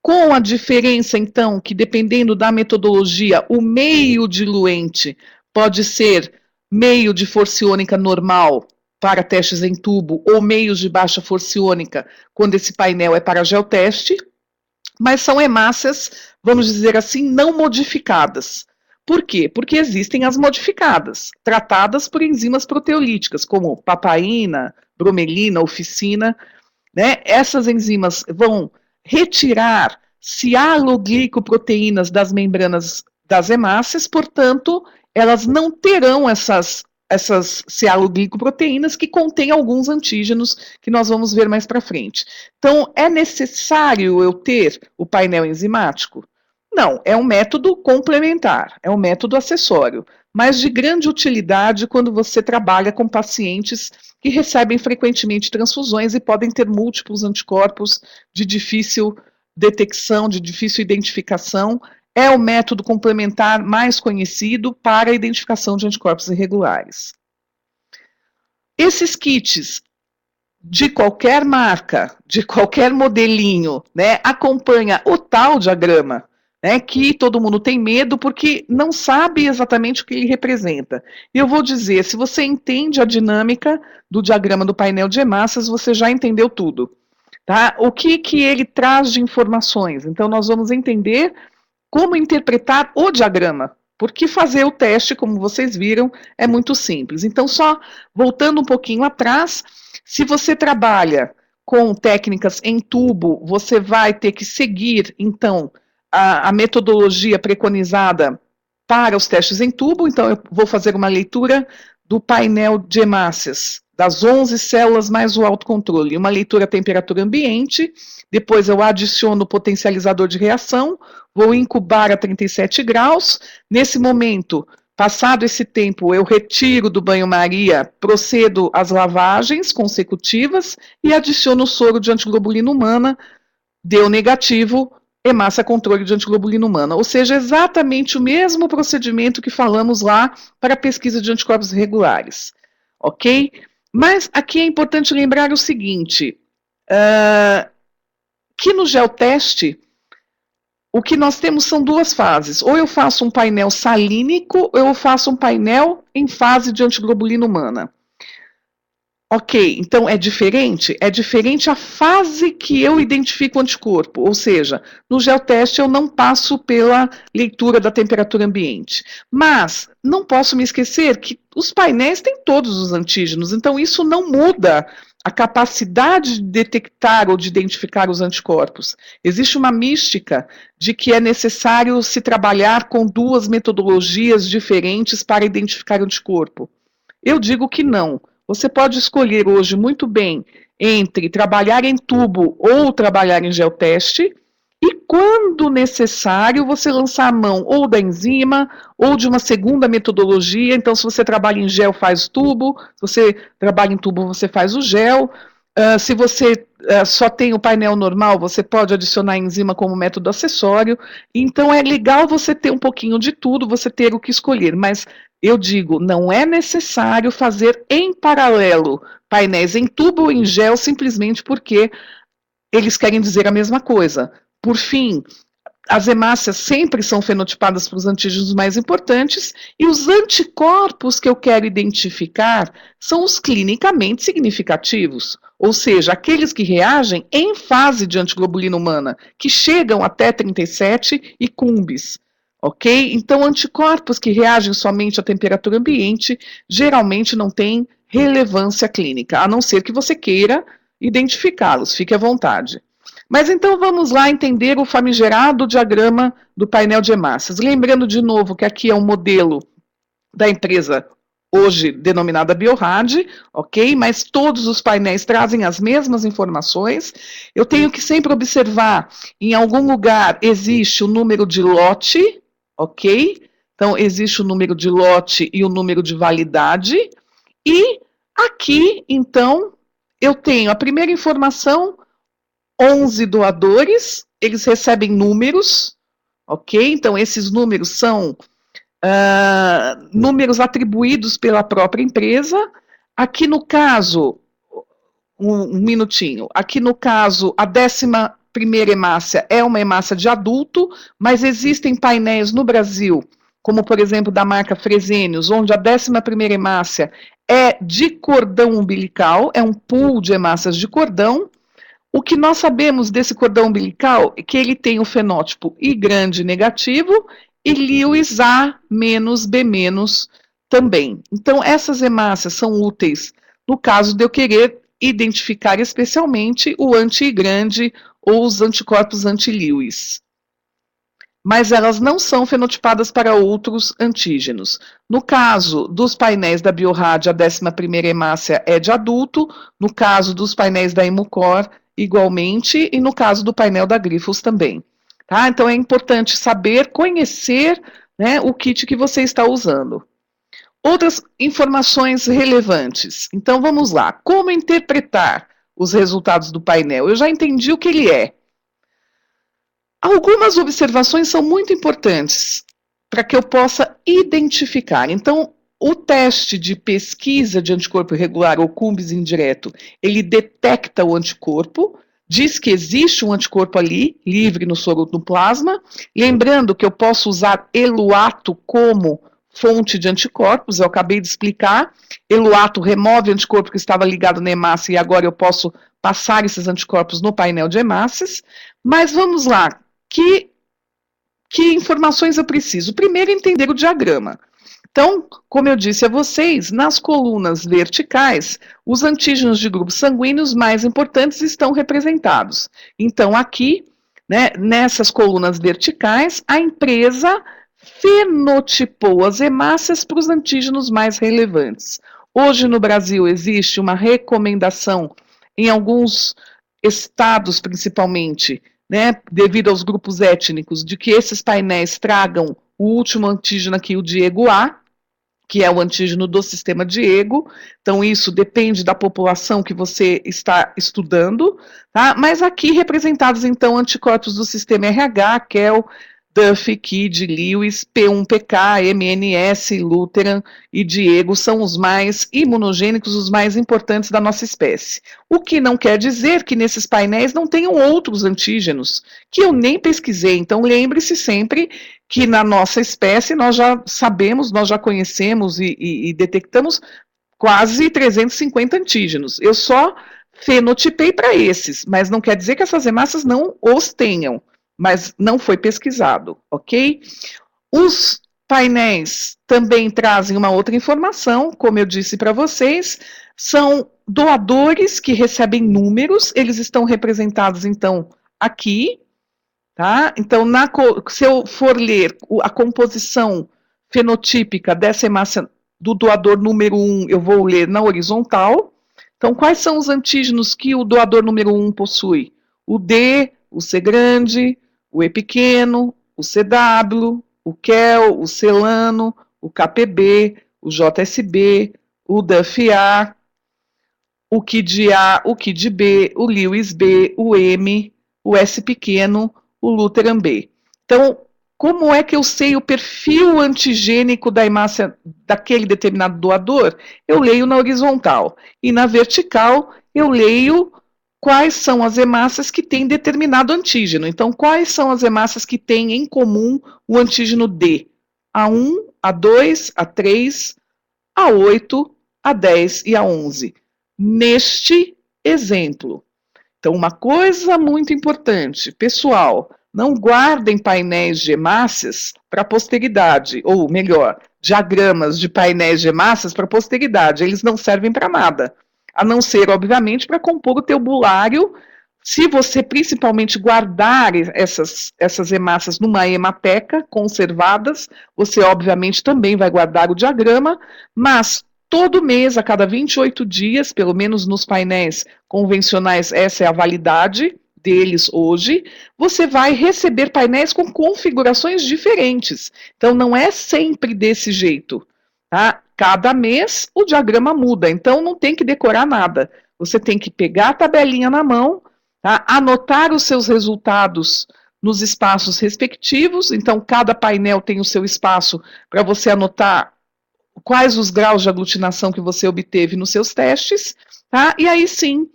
com a diferença, então, que dependendo da metodologia, o meio diluente pode ser meio de força iônica normal, para testes em tubo, ou meios de baixa força iônica, quando esse painel é para geoteste, mas são hemácias, vamos dizer assim, não modificadas. Por quê? Porque existem as modificadas, tratadas por enzimas proteolíticas, como papaina, bromelina, oficina, né? Essas enzimas vão retirar cianoglicoproteínas das membranas das hemácias, portanto, elas não terão essas cianoglicoproteínas que contêm alguns antígenos que nós vamos ver mais para frente. Então, é necessário eu ter o painel enzimático? Não, é um método complementar, é um método acessório, mas de grande utilidade quando você trabalha com pacientes que recebem frequentemente transfusões e podem ter múltiplos anticorpos de difícil detecção, de difícil identificação. É o método complementar mais conhecido para a identificação de anticorpos irregulares. Esses kits, de qualquer marca, de qualquer modelinho, né, acompanha o tal diagrama, né, que todo mundo tem medo porque não sabe exatamente o que ele representa. E eu vou dizer, se você entende a dinâmica do diagrama do painel de hemácias, você já entendeu tudo. Tá? O que ele traz de informações? Então, nós vamos entender como interpretar o diagrama, porque fazer o teste, como vocês viram, é muito simples. Então, só voltando um pouquinho atrás, se você trabalha com técnicas em tubo, você vai ter que seguir, então, a metodologia preconizada para os testes em tubo. Então, eu vou fazer uma leitura do painel de hemácias das 11 células mais o autocontrole. Uma leitura à temperatura ambiente, depois eu adiciono o potencializador de reação, vou incubar a 37 graus. Nesse momento, passado esse tempo, eu retiro do banho-maria, procedo às lavagens consecutivas e adiciono o soro de antiglobulina humana, deu negativo, hemácia controle de antiglobulina humana. Ou seja, exatamente o mesmo procedimento que falamos lá para a pesquisa de anticorpos regulares. Ok? Mas aqui é importante lembrar o seguinte, que no geoteste, o que nós temos são duas fases. Ou eu faço um painel salínico, ou eu faço um painel em fase de antiglobulina humana. Ok, então é diferente? É diferente a fase que eu identifico o anticorpo, ou seja, no geoteste eu não passo pela leitura da temperatura ambiente. Mas não posso me esquecer que os painéis têm todos os antígenos, então isso não muda a capacidade de detectar ou de identificar os anticorpos. Existe uma mística de que é necessário se trabalhar com duas metodologias diferentes para identificar o anticorpo. Eu digo que não. Você pode escolher hoje muito bem entre trabalhar em tubo ou trabalhar em geoteste, e quando necessário você lançar a mão ou da enzima ou de uma segunda metodologia. Então, se você trabalha em gel, faz tubo; se você trabalha em tubo, você faz o gel. Se você só tem o painel normal, você pode adicionar a enzima como método acessório. Então, é legal você ter um pouquinho de tudo, você ter o que escolher, mas eu digo, não é necessário fazer em paralelo painéis em tubo ou em gel, simplesmente porque eles querem dizer a mesma coisa. Por fim, as hemácias sempre são fenotipadas para os antígenos mais importantes, e os anticorpos que eu quero identificar são os clinicamente significativos, ou seja, aqueles que reagem em fase de antiglobulina humana, que chegam até 37 e cumbis. Ok? Então, anticorpos que reagem somente à temperatura ambiente geralmente não têm relevância clínica, a não ser que você queira identificá-los, fique à vontade. Mas então vamos lá entender o famigerado diagrama do painel de hemácias. Lembrando de novo que aqui é um modelo da empresa hoje denominada Biorad, ok? Mas todos os painéis trazem as mesmas informações. Eu tenho que sempre observar, em algum lugar existe o número de lote, ok? Então, existe o número de lote e o número de validade. E aqui, então, eu tenho a primeira informação, 11 doadores, eles recebem números, ok? Então, esses números são números atribuídos pela própria empresa. Aqui no caso, um minutinho, aqui no caso, a 11ª hemácia é uma hemácia de adulto, mas existem painéis no Brasil, como por exemplo da marca Fresenius, onde a 11ª hemácia é de cordão umbilical, é um pool de hemácias de cordão. O que nós sabemos desse cordão umbilical é que ele tem o fenótipo I grande negativo e Lewis A menos B menos também. Então, essas hemácias são úteis no caso de eu querer identificar especialmente o anti-I grande ou os anticorpos anti-Lewis. Mas elas não são fenotipadas para outros antígenos. No caso dos painéis da Biorad, a 11ª hemácia é de adulto; no caso dos painéis da Imucor, igualmente, e no caso do painel da Grifols também. Tá? Então é importante saber, conhecer, né, o kit que você está usando. Outras informações relevantes. Então vamos lá. Como interpretar os resultados do painel? Eu já entendi o que ele é. Algumas observações são muito importantes para que eu possa identificar. Então, o teste de pesquisa de anticorpo irregular ou cumbis indireto, ele detecta o anticorpo, diz que existe um anticorpo ali, livre no soro do plasma. Lembrando que eu posso usar eluato como fonte de anticorpos, eu acabei de explicar. Eluato remove o anticorpo que estava ligado na hemácia e agora eu posso passar esses anticorpos no painel de hemácias. Mas vamos lá, que informações eu preciso? Primeiro, entender o diagrama. Então, como eu disse a vocês, nas colunas verticais, os antígenos de grupos sanguíneos mais importantes estão representados. Então, aqui, né, nessas colunas verticais, a empresa fenotipou as hemácias para os antígenos mais relevantes. Hoje no Brasil existe uma recomendação, em alguns estados principalmente, né, devido aos grupos étnicos, de que esses painéis tragam o último antígeno aqui, o Diego A, que é o antígeno do sistema Diego. Então, isso depende da população que você está estudando, tá? Mas aqui representados, então, anticorpos do sistema RH, KEL, Duff, Kidd, Lewis, P1PK, MNS, Lutheran e Diego são os mais imunogênicos, os mais importantes da nossa espécie. O que não quer dizer que nesses painéis não tenham outros antígenos, que eu nem pesquisei. Então, lembre-se sempre que na nossa espécie nós já sabemos, nós já conhecemos e detectamos quase 350 antígenos. Eu só fenotipei para esses, mas não quer dizer que essas hemácias não os tenham, mas não foi pesquisado, ok? Os painéis também trazem uma outra informação, como eu disse para vocês, são doadores que recebem números, eles estão representados, então, aqui, tá? Então, se eu for ler a composição fenotípica dessa hemácia do doador número 1, eu vou ler na horizontal. Então, quais são os antígenos que o doador número 1 possui? O D, o C grande, o E pequeno, o CW, o KEL, o Celano, o KPB, o JSB, o DUFA, o KID-A, o KID-B, o Lewis-B, o M, o S pequeno, o Lutheran B. Então, como é que eu sei o perfil antigênico da hemácia daquele determinado doador? Eu leio na horizontal. E na vertical, eu leio quais são as hemácias que têm determinado antígeno. Então, quais são as hemácias que têm em comum o antígeno D? A1, A2, A3, A8, A10 e A11. Neste exemplo. Então, uma coisa muito importante, pessoal, não guardem painéis de hemácias para a posteridade, ou melhor, diagramas de painéis de hemácias para a posteridade, eles não servem para nada, a não ser, obviamente, para compor o teu bulário. Se você principalmente guardar essas hemácias numa hemateca conservadas, você obviamente também vai guardar o diagrama, mas todo mês, a cada 28 dias, pelo menos nos painéis convencionais, essa é a validade deles hoje, você vai receber painéis com configurações diferentes. Então, não é sempre desse jeito, tá? Cada mês o diagrama muda, então não tem que decorar nada. Você tem que pegar a tabelinha na mão, tá? Anotar os seus resultados nos espaços respectivos, então cada painel tem o seu espaço para você anotar quais os graus de aglutinação que você obteve nos seus testes, tá? E aí sim,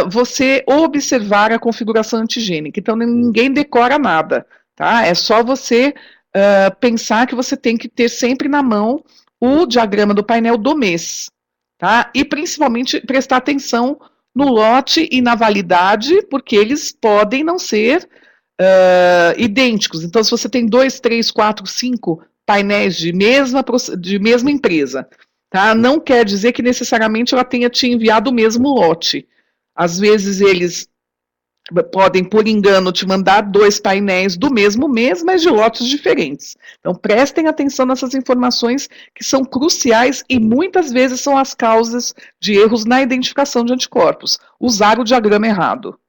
você observar a configuração antigênica. Então, ninguém decora nada, tá? É só você pensar que você tem que ter sempre na mão o diagrama do painel do mês, tá? E principalmente prestar atenção no lote e na validade, porque eles podem não ser idênticos. Então, se você tem 2, 3, 4, 5 painéis de mesma empresa, tá? Não quer dizer que necessariamente ela tenha te enviado o mesmo lote. Às vezes eles podem, por engano, te mandar 2 painéis do mesmo mês, mas de lotes diferentes. Então, prestem atenção nessas informações que são cruciais e muitas vezes são as causas de erros na identificação de anticorpos. Usar o diagrama errado,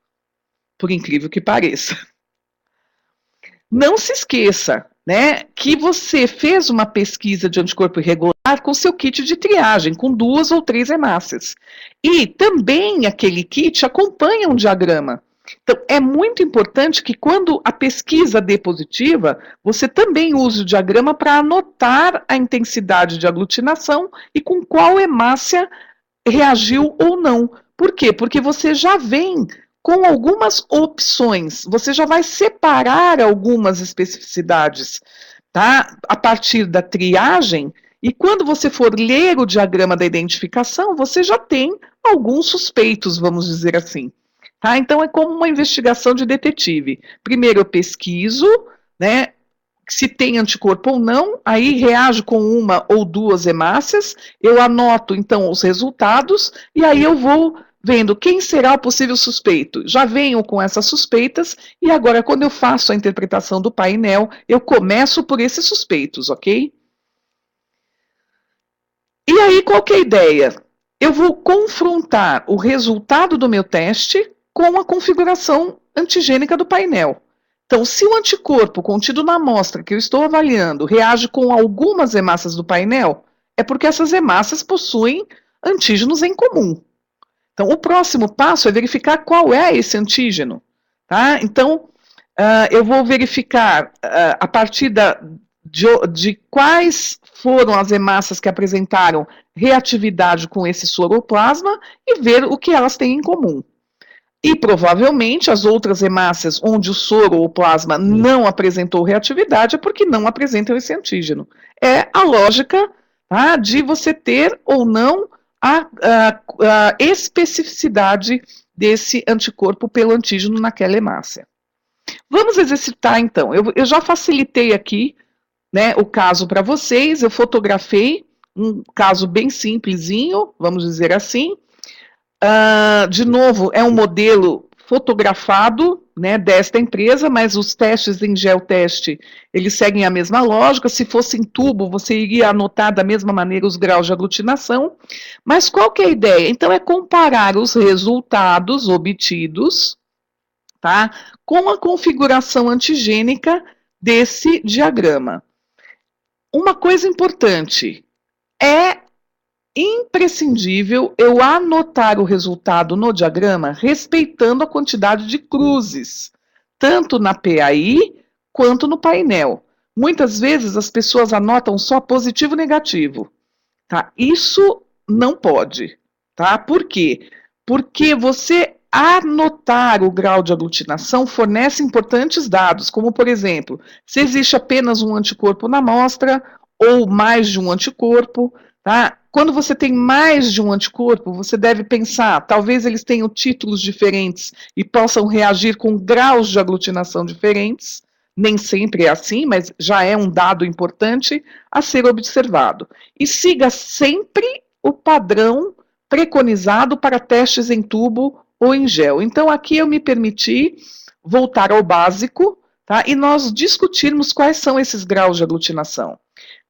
por incrível que pareça. Não se esqueça, né, que você fez uma pesquisa de anticorpo irregular com seu kit de triagem, com 2 ou 3 hemácias. E também aquele kit acompanha um diagrama. Então, é muito importante que quando a pesquisa dê positiva, você também use o diagrama para anotar a intensidade de aglutinação e com qual hemácia reagiu ou não. Por quê? Porque você já vem com algumas opções, você já vai separar algumas especificidades, tá? A partir da triagem, e quando você for ler o diagrama da identificação, você já tem alguns suspeitos, vamos dizer assim. Tá? Então, é como uma investigação de detetive. Primeiro eu pesquiso, né, se tem anticorpo ou não, aí reajo com 1 ou 2 hemácias, eu anoto, então, os resultados, e aí eu vou vendo quem será o possível suspeito. Já venho com essas suspeitas, e agora, quando eu faço a interpretação do painel, eu começo por esses suspeitos, ok? E aí, qual que é a ideia? Eu vou confrontar o resultado do meu teste com a configuração antigênica do painel. Então, se o anticorpo contido na amostra que eu estou avaliando reage com algumas hemácias do painel, é porque essas hemácias possuem antígenos em comum. Então, o próximo passo é verificar qual é esse antígeno. Tá? Então, eu vou verificar a partir de quais foram as hemácias que apresentaram reatividade com esse soroplasma e ver o que elas têm em comum. E provavelmente as outras hemácias onde o soro ou plasma não apresentou reatividade é porque não apresentam esse antígeno. É a lógica, tá, de você ter ou não a especificidade desse anticorpo pelo antígeno naquela hemácia. Vamos exercitar então. Eu já facilitei aqui, né, o caso para vocês, eu fotografei um caso bem simplesinho, vamos dizer assim. De novo, é um modelo fotografado, né, desta empresa, mas os testes em geoteste, eles seguem a mesma lógica. Se fosse em tubo, você iria anotar da mesma maneira os graus de aglutinação. Mas qual que é a ideia? Então, é comparar os resultados obtidos, tá, com a configuração antigênica desse diagrama. Uma coisa importante, é imprescindível eu anotar o resultado no diagrama respeitando a quantidade de cruzes, tanto na PAI quanto no painel. Muitas vezes as pessoas anotam só positivo e negativo, tá? Isso não pode, tá? Por quê? Porque você anotar o grau de aglutinação fornece importantes dados, como, por exemplo, se existe apenas um anticorpo na amostra ou mais de um anticorpo, tá? Quando você tem mais de um anticorpo, você deve pensar, talvez eles tenham títulos diferentes e possam reagir com graus de aglutinação diferentes. Nem sempre é assim, mas já é um dado importante a ser observado. E siga sempre o padrão preconizado para testes em tubo ou em gel. Então, aqui eu me permiti voltar ao básico, tá? E nós discutirmos quais são esses graus de aglutinação.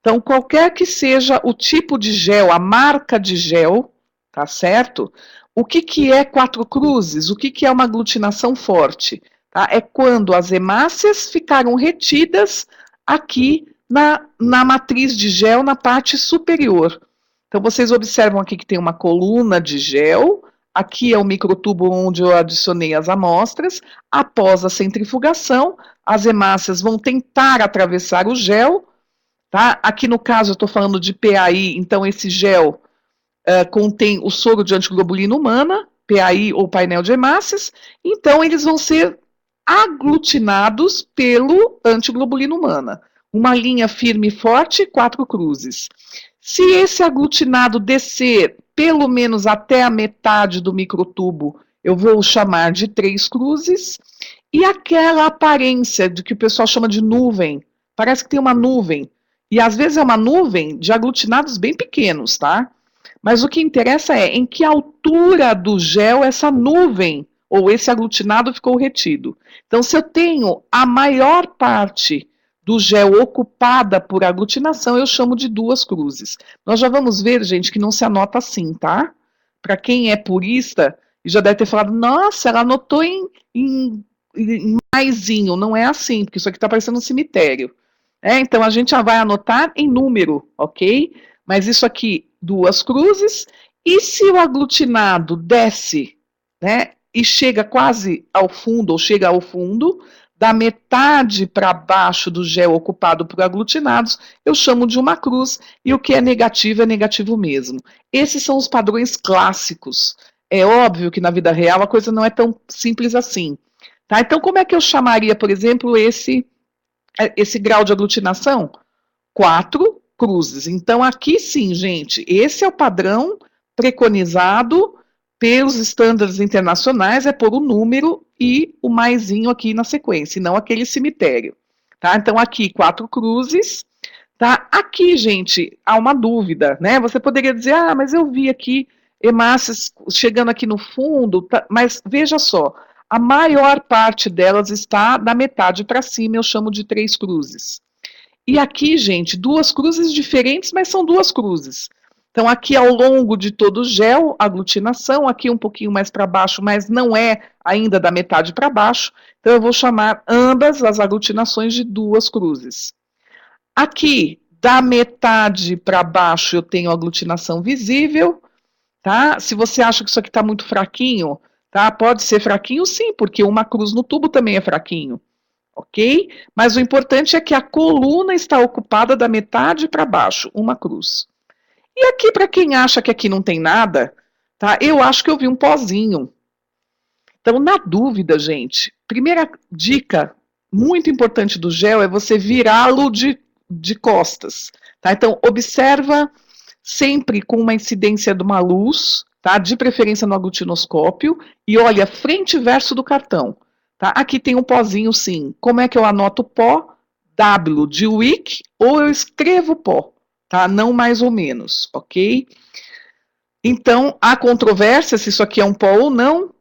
Então, qualquer que seja o tipo de gel, a marca de gel, tá certo? O que é quatro cruzes? O que é uma aglutinação forte? Tá? É quando as hemácias ficaram retidas aqui na matriz de gel, na parte superior. Então, vocês observam aqui que tem uma coluna de gel, aqui é o microtubo onde eu adicionei as amostras. Após a centrifugação, as hemácias vão tentar atravessar o gel, tá? Aqui no caso eu estou falando de PAI, então esse gel contém o soro de antiglobulina humana, PAI ou painel de hemácias, então eles vão ser aglutinados pelo antiglobulina humana. Uma linha firme e forte, quatro cruzes. Se esse aglutinado descer pelo menos até a metade do microtubo, eu vou chamar de três cruzes, e aquela aparência de que o pessoal chama de nuvem, parece que tem uma nuvem, e às vezes é uma nuvem de aglutinados bem pequenos, tá? Mas o que interessa é em que altura do gel essa nuvem ou esse aglutinado ficou retido. Então, se eu tenho a maior parte do gel ocupada por aglutinação, eu chamo de duas cruzes. Nós já vamos ver, gente, que não se anota assim, tá? Para quem é purista, já deve ter falado, nossa, ela anotou em maisinho. Não é assim, porque isso aqui está parecendo um cemitério. Então, a gente já vai anotar em número, ok? Mas isso aqui, duas cruzes. E se o aglutinado desce, né, e chega quase ao fundo, ou chega ao fundo, da metade para baixo do gel ocupado por aglutinados, eu chamo de uma cruz, e o que é negativo mesmo. Esses são os padrões clássicos. É óbvio que na vida real a coisa não é tão simples assim. Tá? Então, como é que eu chamaria, por exemplo, esse grau de aglutinação? Quatro cruzes. Então, aqui sim, gente, esse é o padrão preconizado pelos estándares internacionais, é pôr o número e o maisinho aqui na sequência, e não aquele cemitério. Tá? Então, aqui, quatro cruzes. Tá? Aqui, gente, há uma dúvida, né? Você poderia dizer, mas eu vi aqui hemácias chegando aqui no fundo, tá? Mas veja só, a maior parte delas está da metade para cima, eu chamo de três cruzes. E aqui, gente, duas cruzes diferentes, mas são duas cruzes. Então, aqui ao longo de todo o gel, aglutinação, aqui um pouquinho mais para baixo, mas não é ainda da metade para baixo. Então, eu vou chamar ambas as aglutinações de duas cruzes. Aqui, da metade para baixo, eu tenho aglutinação visível, tá? Se você acha que isso aqui está muito fraquinho, tá? Pode ser fraquinho sim, porque uma cruz no tubo também é fraquinho, ok? Mas o importante é que a coluna está ocupada da metade para baixo, uma cruz. E aqui, para quem acha que aqui não tem nada, tá? Eu acho que eu vi um pozinho. Então, na dúvida, gente, primeira dica muito importante do gel é você virá-lo de costas, tá? Então, observa sempre com uma incidência de uma luz, tá? De preferência no aglutinoscópio, e olha frente e verso do cartão, tá? Aqui tem um pozinho sim. Como é que eu anoto pó? W de wick, ou eu escrevo pó, tá? Não mais ou menos, ok? Então, há controvérsia se isso aqui é um pó ou não,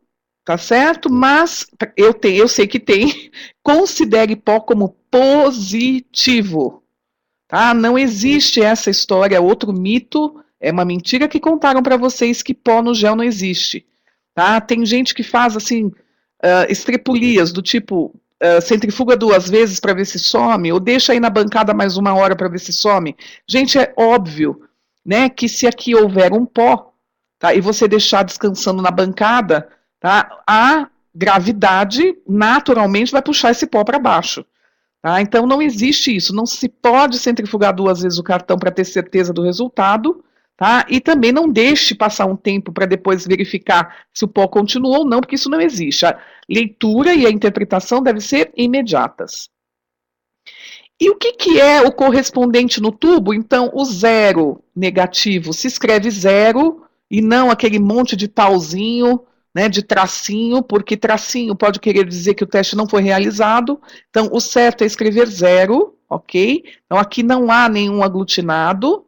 tá certo? Mas eu sei que tem. Considere pó como positivo, tá? Não existe essa história, outro mito, é uma mentira que contaram para vocês que pó no gel não existe, tá? Tem gente que faz assim estrepulias do tipo centrifuga 2 vezes para ver se some, ou deixa aí na bancada mais 1 hora para ver se some. Gente, é óbvio, né, que se aqui houver um pó, tá, e você deixar descansando na bancada, tá, a gravidade naturalmente vai puxar esse pó para baixo. Tá? Então não existe isso, não se pode centrifugar 2 vezes o cartão para ter certeza do resultado, tá? E também não deixe passar um tempo para depois verificar se o pó continuou ou não, porque isso não existe. A leitura e a interpretação devem ser imediatas. E o que é o correspondente no tubo? Então, o zero negativo se escreve zero e não aquele monte de pauzinho, né, de tracinho, porque tracinho pode querer dizer que o teste não foi realizado. Então, o certo é escrever zero, ok? Então, aqui não há nenhum aglutinado.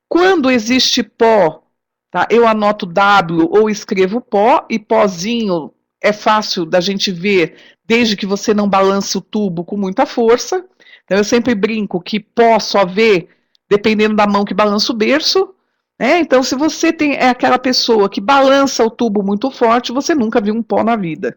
Quando existe pó, tá, eu anoto W ou escrevo pó, e pozinho é fácil da gente ver, desde que você não balance o tubo com muita força. Então, eu sempre brinco que pó só vê dependendo da mão que balança o berço, né? Então, se você é aquela pessoa que balança o tubo muito forte, você nunca viu um pó na vida,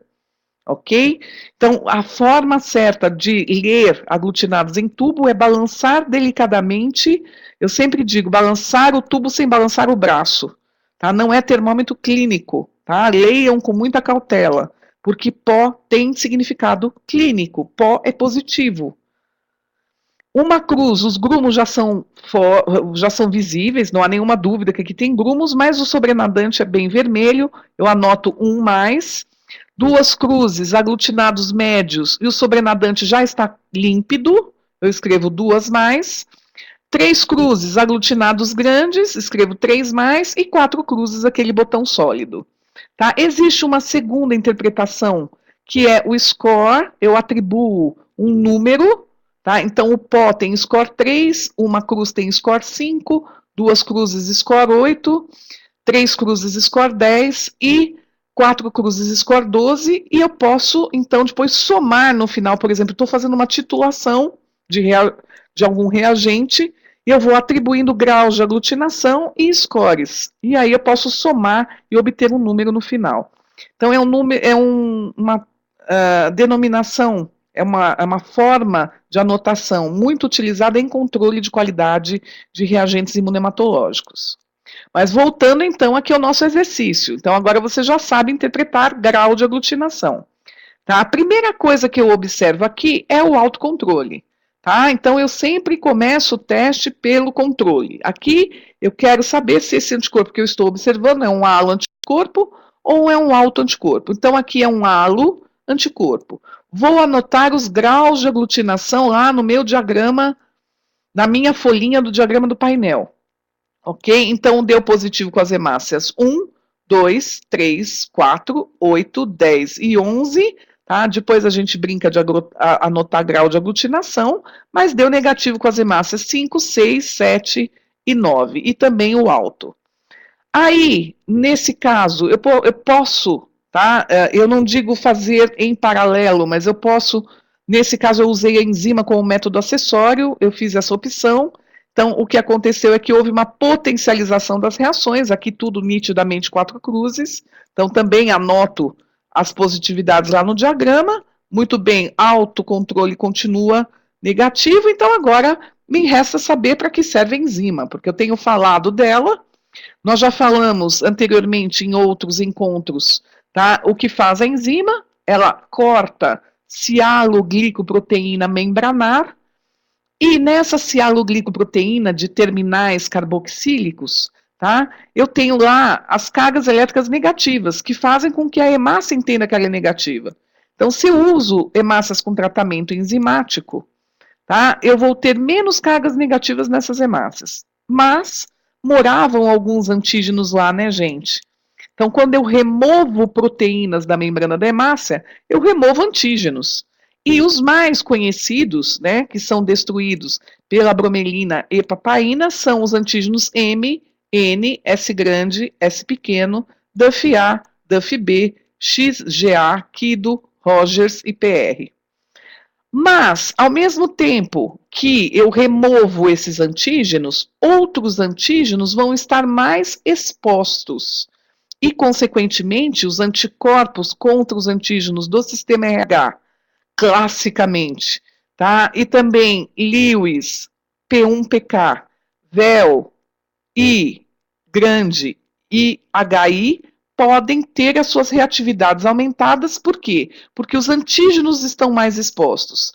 ok? Então, a forma certa de ler aglutinados em tubo é balançar delicadamente. Eu sempre digo, balançar o tubo sem balançar o braço, tá? Não é termômetro clínico, tá? Leiam com muita cautela, porque pó tem significado clínico, pó é positivo. Uma cruz, os grumos já são visíveis, não há nenhuma dúvida que aqui tem grumos, mas o sobrenadante é bem vermelho, eu anoto um mais. 2 cruzes, aglutinados médios, e o sobrenadante já está límpido, eu escrevo 2 mais. 3 cruzes, aglutinados grandes, escrevo 3 mais, e 4 cruzes, aquele botão sólido. Tá? Existe uma segunda interpretação, que é o score, eu atribuo um número, tá? Então o pó tem score 3, uma cruz tem score 5, 2 cruzes score 8, 3 cruzes score 10 e 4 cruzes score 12, e eu posso, então, depois somar no final, por exemplo, estou fazendo uma titulação de algum reagente, e eu vou atribuindo graus de aglutinação e scores. E aí eu posso somar e obter um número no final. Então, uma denominação, é uma forma de anotação muito utilizada em controle de qualidade de reagentes imunematológicos. Mas voltando então aqui ao nosso exercício. Então agora você já sabe interpretar grau de aglutinação. Tá? A primeira coisa que eu observo aqui é o autocontrole. Tá? Então eu sempre começo o teste pelo controle. Aqui eu quero saber se esse anticorpo que eu estou observando é um halo anticorpo ou é um autoanticorpo. Então aqui é um halo anticorpo. Vou anotar os graus de aglutinação lá no meu diagrama, na minha folhinha do diagrama do painel. Ok? Então, deu positivo com as hemácias 1, 2, 3, 4, 8, 10 e 11. Tá? Depois a gente brinca de anotar grau de aglutinação, mas deu negativo com as hemácias 5, 6, 7 e 9. E também o alto. Aí, nesse caso, eu posso, tá? Eu não digo fazer em paralelo, mas eu posso, nesse caso eu usei a enzima como método acessório, eu fiz essa opção. Então, o que aconteceu é que houve uma potencialização das reações, aqui tudo nitidamente 4 cruzes, então também anoto as positividades lá no diagrama, muito bem, autocontrole continua negativo, então agora me resta saber para que serve a enzima, porque eu tenho falado dela, nós já falamos anteriormente em outros encontros, tá? O que faz a enzima? Ela corta cialoglicoproteína membranar, e nessa cialoglicoproteína de terminais carboxílicos, tá? Eu tenho lá as cargas elétricas negativas, que fazem com que a hemácia entenda que ela é negativa. Então, se eu uso hemácias com tratamento enzimático, tá? Eu vou ter menos cargas negativas nessas hemácias. Mas moravam alguns antígenos lá, né, gente? Então, quando eu removo proteínas da membrana da hemácia, eu removo antígenos. E os mais conhecidos, né, que são destruídos pela bromelina e papaina, são os antígenos M, N, S grande, S pequeno, DUF-A, DUF-B, XGA, Kido, Rogers e PR. Mas, ao mesmo tempo que eu removo esses antígenos, outros antígenos vão estar mais expostos. E, consequentemente, os anticorpos contra os antígenos do sistema RH, classicamente, tá? E também Lewis, P1PK, VEL, I, grande e HI, podem ter as suas reatividades aumentadas, por quê? Porque os antígenos estão mais expostos.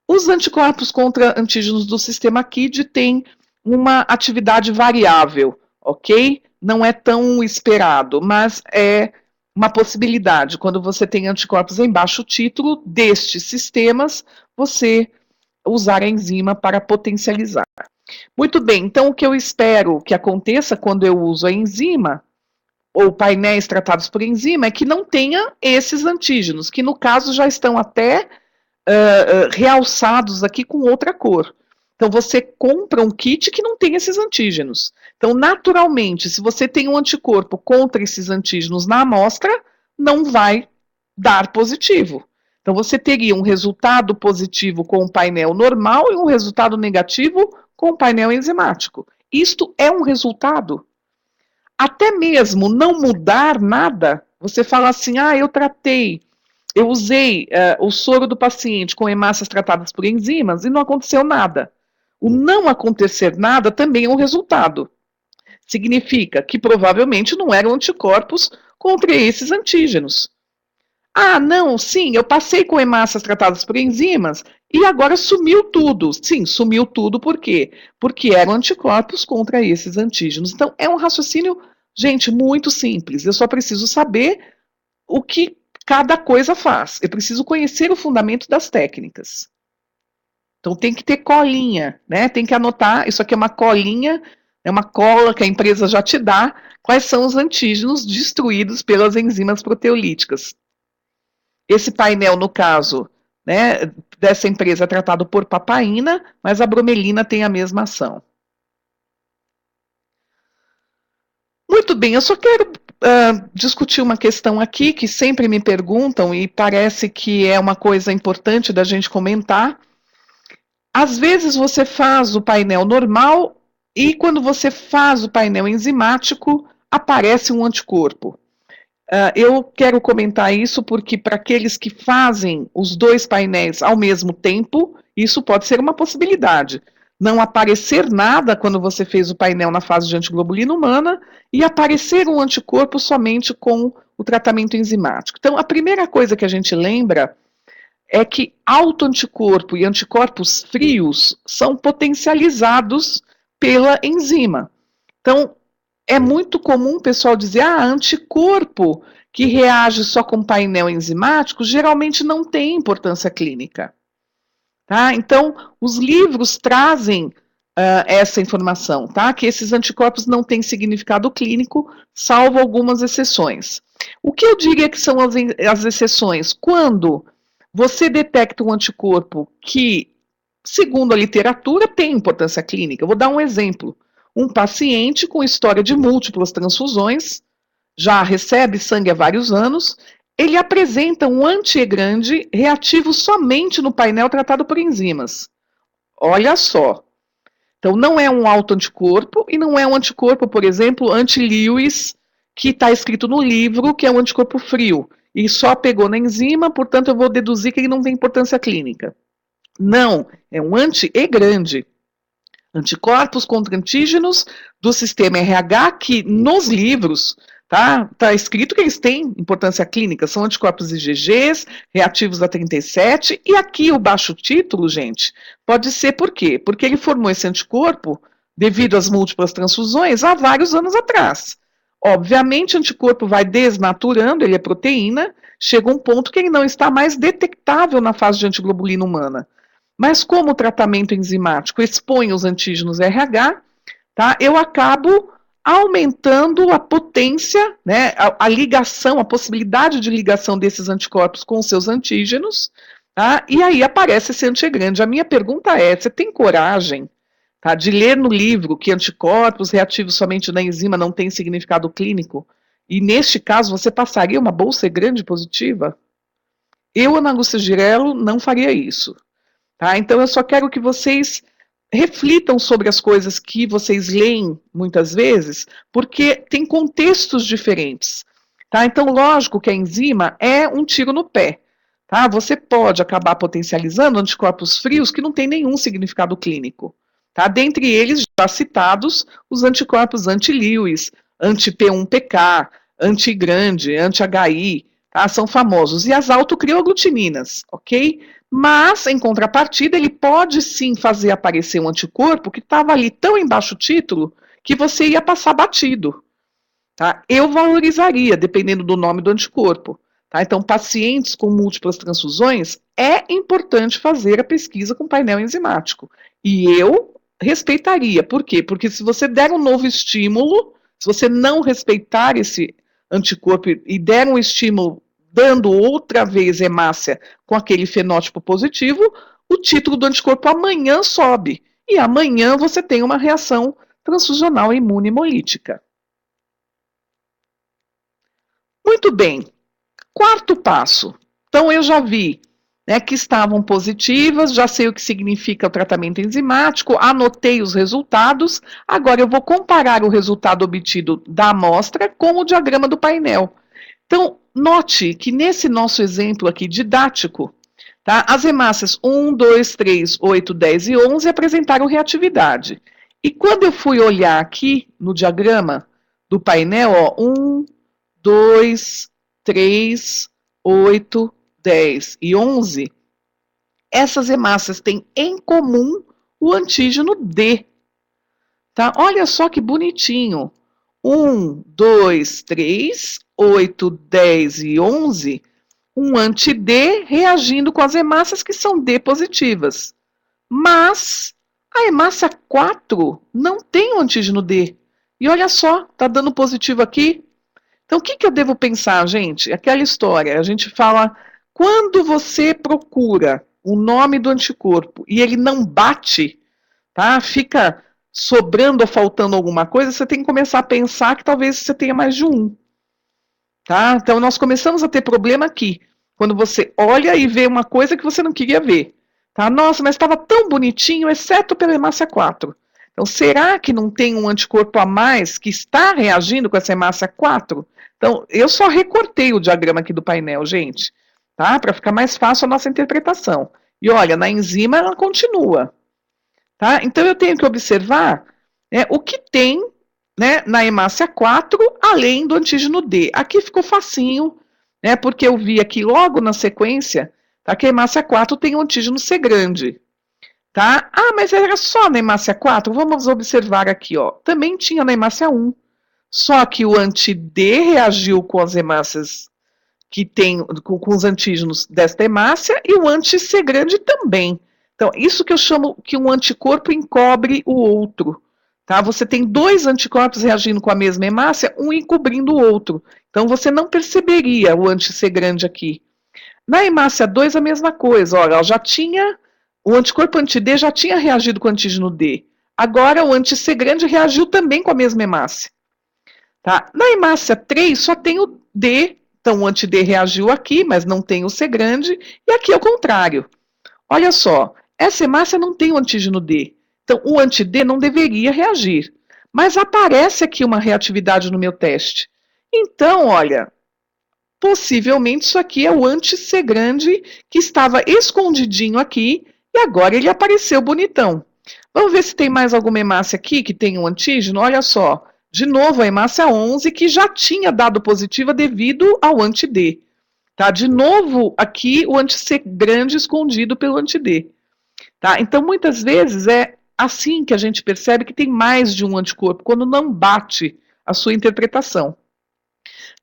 Os anticorpos contra antígenos do sistema KID têm uma atividade variável, ok? Não é tão esperado, mas é uma possibilidade. Quando você tem anticorpos em baixo título destes sistemas, você usar a enzima para potencializar. Muito bem, então o que eu espero que aconteça quando eu uso a enzima, ou painéis tratados por enzima, é que não tenha esses antígenos, que no caso já estão até realçados aqui com outra cor. Então você compra um kit que não tem esses antígenos. Então, naturalmente, se você tem um anticorpo contra esses antígenos na amostra, não vai dar positivo. Então você teria um resultado positivo com o painel normal e um resultado negativo com o painel enzimático. Isto é um resultado. Até mesmo não mudar nada, você fala assim, eu usei o soro do paciente com hemácias tratadas por enzimas e não aconteceu nada. O não acontecer nada também é um resultado. Significa que provavelmente não eram anticorpos contra esses antígenos. Ah, não, sim, eu passei com hemácias tratadas por enzimas e agora sumiu tudo. Sim, sumiu tudo por quê? Porque eram anticorpos contra esses antígenos. Então, é um raciocínio, gente, muito simples. Eu só preciso saber o que cada coisa faz. Eu preciso conhecer o fundamento das técnicas. Então, tem que ter colinha, né? Tem que anotar, isso aqui é uma colinha, é uma cola que a empresa já te dá, quais são os antígenos destruídos pelas enzimas proteolíticas. Esse painel, no caso, né, dessa empresa é tratado por papaina, mas a bromelina tem a mesma ação. Muito bem, eu só quero discutir uma questão aqui que sempre me perguntam e parece que é uma coisa importante da gente comentar. Às vezes você faz o painel normal e quando você faz o painel enzimático, aparece um anticorpo. Eu quero comentar isso porque para aqueles que fazem os dois painéis ao mesmo tempo, isso pode ser uma possibilidade. Não aparecer nada quando você fez o painel na fase de antiglobulina humana e aparecer um anticorpo somente com o tratamento enzimático. Então, a primeira coisa que a gente lembra é que autoanticorpo e anticorpos frios são potencializados pela enzima. Então, é muito comum o pessoal dizer, anticorpo que reage só com painel enzimático geralmente não tem importância clínica. Tá? Então, os livros trazem essa informação, tá? Que esses anticorpos não têm significado clínico, salvo algumas exceções. O que eu diria que são as exceções? Quando você detecta um anticorpo que, segundo a literatura, tem importância clínica. Eu vou dar um exemplo. Um paciente com história de múltiplas transfusões, já recebe sangue há vários anos, ele apresenta um anti-grande reativo somente no painel tratado por enzimas. Olha só. Então, não é um autoanticorpo e não é um anticorpo, por exemplo, anti-Lewis, que está escrito no livro, que é um anticorpo frio. E só pegou na enzima, portanto, eu vou deduzir que ele não tem importância clínica. Não, é um anti-E grande. Anticorpos contra antígenos do sistema RH, que nos livros tá escrito que eles têm importância clínica, são anticorpos IgGs, reativos a 37, e aqui o baixo título, gente, pode ser por quê? Porque ele formou esse anticorpo devido às múltiplas transfusões há vários anos atrás. Obviamente, o anticorpo vai desnaturando, ele é proteína, chega um ponto que ele não está mais detectável na fase de antiglobulina humana. Mas como o tratamento enzimático expõe os antígenos RH, tá, eu acabo aumentando a potência, né, a ligação, a possibilidade de ligação desses anticorpos com os seus antígenos, tá, e aí aparece esse antigrande. A minha pergunta é, você tem coragem, tá, de ler no livro que anticorpos reativos somente na enzima não têm significado clínico? E neste caso, você passaria uma bolsa grande positiva? Eu, Ana Lúcia Girello, não faria isso. Tá? Então, eu só quero que vocês reflitam sobre as coisas que vocês leem muitas vezes, porque tem contextos diferentes. Tá? Então, lógico que a enzima é um tiro no pé. Tá? Você pode acabar potencializando anticorpos frios que não têm nenhum significado clínico. Tá? Dentre eles, já citados, os anticorpos anti-Lewis, anti-P1PK, anti-grande, anti-HI, tá? São famosos. E as autocrioglutininas, ok? Mas, em contrapartida, ele pode sim fazer aparecer um anticorpo que estava ali tão em baixo título que você ia passar batido. Tá? Eu valorizaria, dependendo do nome do anticorpo. Tá? Então, pacientes com múltiplas transfusões, é importante fazer a pesquisa com painel enzimático. E eu respeitaria. Por quê? Porque se você der um novo estímulo, se você não respeitar esse anticorpo e der um estímulo dando outra vez hemácia com aquele fenótipo positivo, o título do anticorpo amanhã sobe. E amanhã você tem uma reação transfusional imune hemolítica. Muito bem. Quarto passo. Então, eu já vi, né, que estavam positivas, já sei o que significa o tratamento enzimático, anotei os resultados, agora eu vou comparar o resultado obtido da amostra com o diagrama do painel. Então, note que nesse nosso exemplo aqui didático, tá, as hemácias 1, 2, 3, 8, 10 e 11 apresentaram reatividade. E quando eu fui olhar aqui no diagrama do painel, ó, 1, 2, 3, 8, 10 e 11, essas hemácias têm em comum o antígeno D. Tá? Olha só que bonitinho. 1, 2, 3, 8, 10 e 11, um anti-D reagindo com as hemácias que são D positivas. Mas a hemácia 4 não tem o antígeno D. E olha só, tá dando positivo aqui. Então, o que eu devo pensar, gente? Aquela história, a gente fala, quando você procura o nome do anticorpo e ele não bate, tá? Fica sobrando ou faltando alguma coisa, você tem que começar a pensar que talvez você tenha mais de um. Tá? Então, nós começamos a ter problema aqui, quando você olha e vê uma coisa que você não queria ver. Tá? Nossa, mas estava tão bonitinho, exceto pela hemácia 4. Então, será que não tem um anticorpo a mais que está reagindo com essa hemácia 4? Então, eu só recortei o diagrama aqui do painel, gente, tá? Para ficar mais fácil a nossa interpretação. E olha, na enzima ela continua. Tá? Então, eu tenho que observar, né, o que tem, né, na hemácia 4, além do antígeno D. Aqui ficou facinho, né, porque eu vi aqui logo na sequência, tá, que a hemácia 4 tem o antígeno C grande. Tá? Ah, mas era só na hemácia 4? Vamos observar aqui, ó. Também tinha na hemácia 1. Só que o anti-D reagiu com as hemácias que tem, com os antígenos desta hemácia, e o anti-C grande também. Então, isso que eu chamo que um anticorpo encobre o outro. Tá? Você tem dois anticorpos reagindo com a mesma hemácia, um encobrindo o outro. Então, você não perceberia o anti-C grande aqui. Na hemácia 2, a mesma coisa. Olha, já tinha, o anticorpo anti-D já tinha reagido com o antígeno D. Agora, o anti-C grande reagiu também com a mesma hemácia. Tá? Na hemácia 3, só tem o D. Então, o anti-D reagiu aqui, mas não tem o C grande. E aqui é o contrário. Olha só, essa hemácia não tem o antígeno D. Então, o anti-D não deveria reagir. Mas aparece aqui uma reatividade no meu teste. Então, olha, possivelmente isso aqui é o anti-C grande que estava escondidinho aqui e agora ele apareceu bonitão. Vamos ver se tem mais alguma hemácia aqui que tem um antígeno. Olha só, de novo a hemácia 11 que já tinha dado positiva devido ao anti-D. Tá? De novo aqui o anti-C grande escondido pelo anti-D. Tá? Então muitas vezes é assim que a gente percebe que tem mais de um anticorpo, quando não bate a sua interpretação.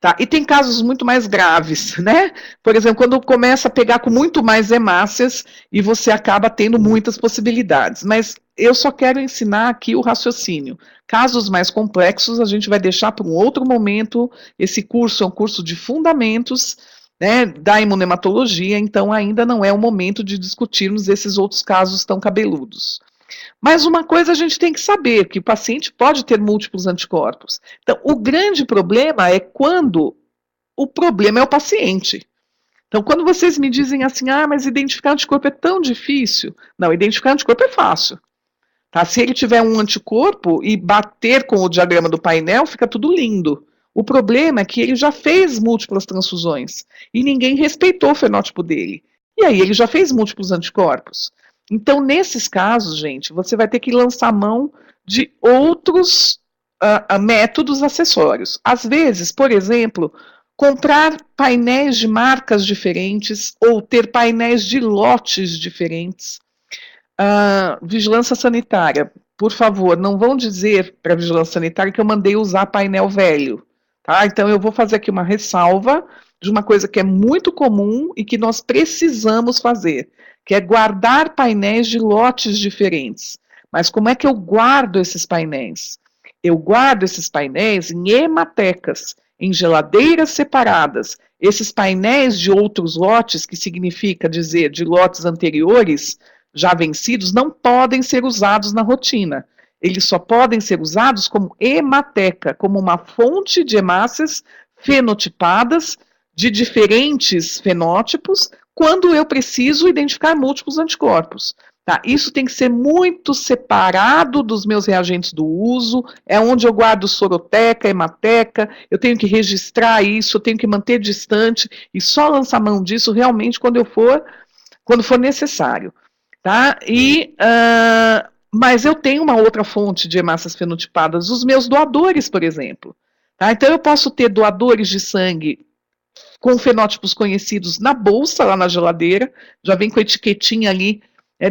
Tá? E tem casos muito mais graves, né? Por exemplo, quando começa a pegar com muito mais hemácias e você acaba tendo muitas possibilidades. Mas eu só quero ensinar aqui o raciocínio. Casos mais complexos a gente vai deixar para um outro momento. Esse curso é um curso de fundamentos, né, da imunematologia, então ainda não é o momento de discutirmos esses outros casos tão cabeludos. Mas uma coisa a gente tem que saber, que o paciente pode ter múltiplos anticorpos. Então, o grande problema é quando o problema é o paciente. Então, quando vocês me dizem assim, mas identificar anticorpo é tão difícil. Não, identificar anticorpo é fácil. Tá? Se ele tiver um anticorpo e bater com o diagrama do painel, fica tudo lindo. O problema é que ele já fez múltiplas transfusões e ninguém respeitou o fenótipo dele. E aí ele já fez múltiplos anticorpos. Então, nesses casos, gente, você vai ter que lançar mão de outros métodos acessórios. Às vezes, por exemplo, comprar painéis de marcas diferentes ou ter painéis de lotes diferentes. Vigilância sanitária, por favor, não vão dizer para a vigilância sanitária que eu mandei usar painel velho. Tá? Então, eu vou fazer aqui uma ressalva de uma coisa que é muito comum e que nós precisamos fazer, que é guardar painéis de lotes diferentes. Mas como é que eu guardo esses painéis? Eu guardo esses painéis em hematecas, em geladeiras separadas. Esses painéis de outros lotes, que significa dizer de lotes anteriores, já vencidos, não podem ser usados na rotina. Eles só podem ser usados como hemateca, como uma fonte de hemácias fenotipadas de diferentes fenótipos, quando eu preciso identificar múltiplos anticorpos. Tá? Isso tem que ser muito separado dos meus reagentes do uso, é onde eu guardo soroteca, hemateca, eu tenho que registrar isso, eu tenho que manter distante e só lançar mão disso realmente quando for necessário. Tá? Mas eu tenho uma outra fonte de hemácias fenotipadas, os meus doadores, por exemplo. Tá? Então eu posso ter doadores de sangue com fenótipos conhecidos na bolsa, lá na geladeira, já vem com a etiquetinha ali,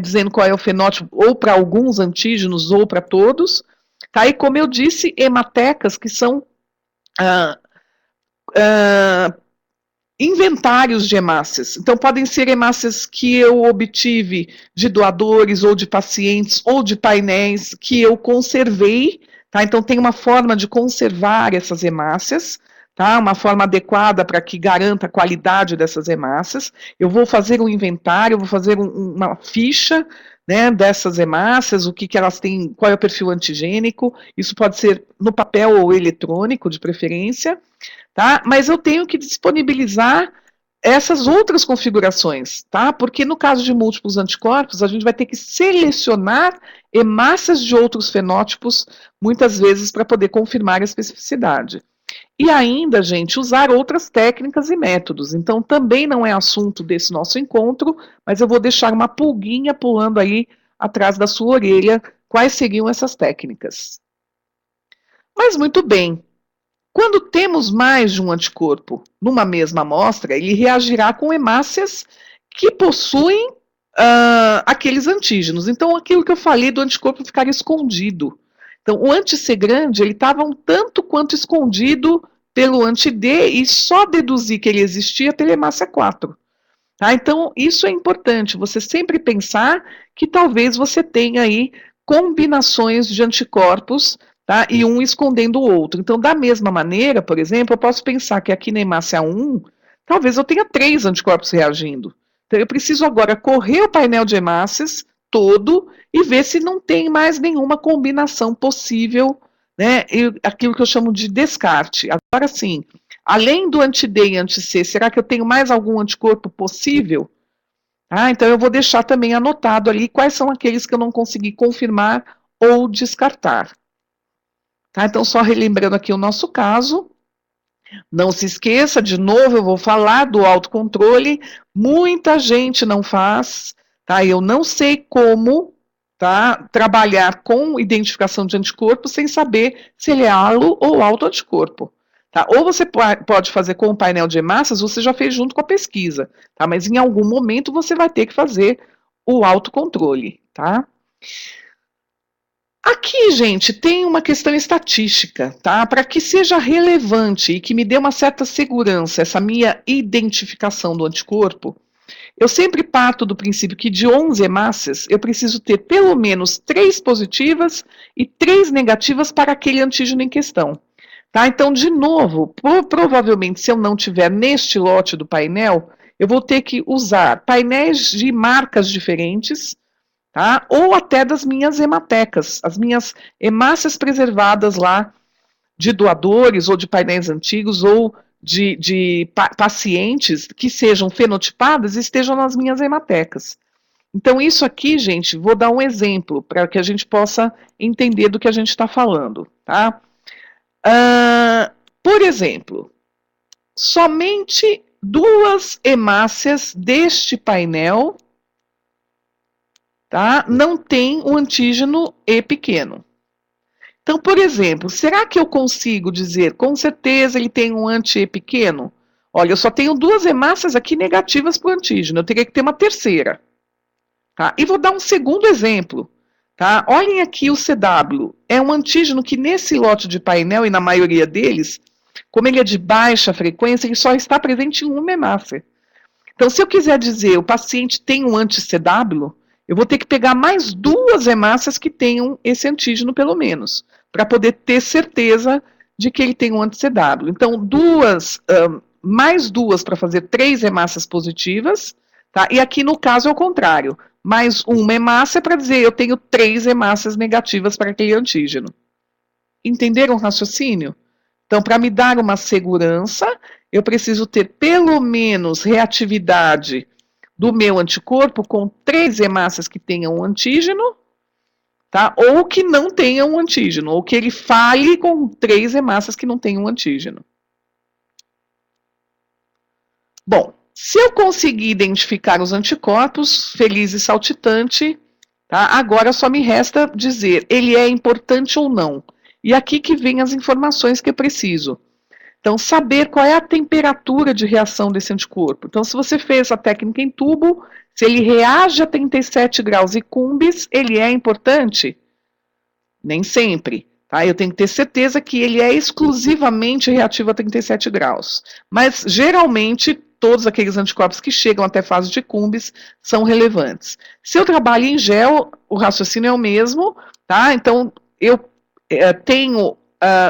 dizendo qual é o fenótipo, ou para alguns antígenos, ou para todos. Tá? E como eu disse, hematecas que são inventários de hemácias. Então, podem ser hemácias que eu obtive de doadores, ou de pacientes, ou de painéis que eu conservei. Tá? Então, tem uma forma de conservar essas hemácias, tá? Uma forma adequada para que garanta a qualidade dessas hemácias. Eu vou fazer um inventário, vou fazer uma ficha, né, dessas hemácias, o que elas têm, qual é o perfil antigênico. Isso pode ser no papel ou eletrônico, de preferência. Tá? Mas eu tenho que disponibilizar essas outras configurações, tá? Porque no caso de múltiplos anticorpos, a gente vai ter que selecionar hemácias de outros fenótipos, muitas vezes, para poder confirmar a especificidade. E ainda, gente, usar outras técnicas e métodos. Então, também não é assunto desse nosso encontro, mas eu vou deixar uma pulguinha pulando aí atrás da sua orelha, quais seriam essas técnicas. Mas muito bem. Quando temos mais de um anticorpo numa mesma amostra, ele reagirá com hemácias que possuem aqueles antígenos. Então, aquilo que eu falei do anticorpo ficar escondido. Então, o anti-C grande, ele estava um tanto quanto escondido pelo anti-D e só deduzir que ele existia pela hemácia 4. Tá? Então, isso é importante, você sempre pensar que talvez você tenha aí combinações de anticorpos, tá? E um escondendo o outro. Então, da mesma maneira, por exemplo, eu posso pensar que aqui na hemácia 1, talvez eu tenha 3 anticorpos reagindo. Então, eu preciso agora correr o painel de hemácias todo e ver se não tem mais nenhuma combinação possível, né? Aquilo que eu chamo de descarte. Agora sim, além do anti-D e anti-C, será que eu tenho mais algum anticorpo possível? Ah, então eu vou deixar também anotado ali quais são aqueles que eu não consegui confirmar ou descartar. Tá? Então, só relembrando aqui o nosso caso, não se esqueça, de novo, eu vou falar do autocontrole, muita gente não faz, tá? Eu não sei como, tá, trabalhar com identificação de anticorpo sem saber se ele é halo ou autoanticorpo. Tá? Ou você pode fazer com o painel de hemácias, você já fez junto com a pesquisa, tá? Mas em algum momento você vai ter que fazer o autocontrole, tá? Aqui, gente, tem uma questão estatística, tá? Para que seja relevante e que me dê uma certa segurança essa minha identificação do anticorpo, eu sempre parto do princípio que de 11 hemácias, eu preciso ter pelo menos 3 positivas e 3 negativas para aquele antígeno em questão. Tá? Então, de novo, provavelmente, se eu não tiver neste lote do painel, eu vou ter que usar painéis de marcas diferentes, tá? Ou até das minhas hematecas, as minhas hemácias preservadas lá de doadores ou de painéis antigos ou de pacientes que sejam fenotipadas e estejam nas minhas hematecas. Então, isso aqui, gente, vou dar um exemplo para que a gente possa entender do que a gente está falando, tá? Por exemplo, somente 2 hemácias deste painel, tá, não tem o antígeno E pequeno. Então, por exemplo, será que eu consigo dizer, com certeza ele tem um anti-E pequeno? Olha, eu só tenho 2 hemácias aqui negativas para o antígeno, eu teria que ter uma terceira. Tá? E vou dar um segundo exemplo. Tá? Olhem aqui o CW, é um antígeno que nesse lote de painel, e na maioria deles, como ele é de baixa frequência, ele só está presente em uma hemácia. Então, se eu quiser dizer o paciente tem um anti-CW, eu vou ter que pegar mais 2 hemácias que tenham esse antígeno, pelo menos, para poder ter certeza de que ele tem um anti-CW. Então, mais 2 para fazer 3 hemácias positivas, tá? E aqui no caso é o contrário, mais uma hemácia para dizer eu tenho 3 hemácias negativas para aquele antígeno. Entenderam o raciocínio? Então, para me dar uma segurança, eu preciso ter pelo menos reatividade do meu anticorpo com 3 hemácias que tenham um antígeno, tá? Ou que não tenham um antígeno, ou que ele fale com 3 hemácias que não tenham um antígeno. Bom, se eu conseguir identificar os anticorpos, feliz e saltitante, tá? Agora só me resta dizer, ele é importante ou não. E aqui que vem as informações que eu preciso. Então, saber qual é a temperatura de reação desse anticorpo. Então, se você fez a técnica em tubo, se ele reage a 37 graus e cumbis, ele é importante? Nem sempre. Tá? Eu tenho que ter certeza que ele é exclusivamente reativo a 37 graus. Mas, geralmente, todos aqueles anticorpos que chegam até fase de cumbis são relevantes. Se eu trabalho em gel, o raciocínio é o mesmo, tá? Então, eu tenho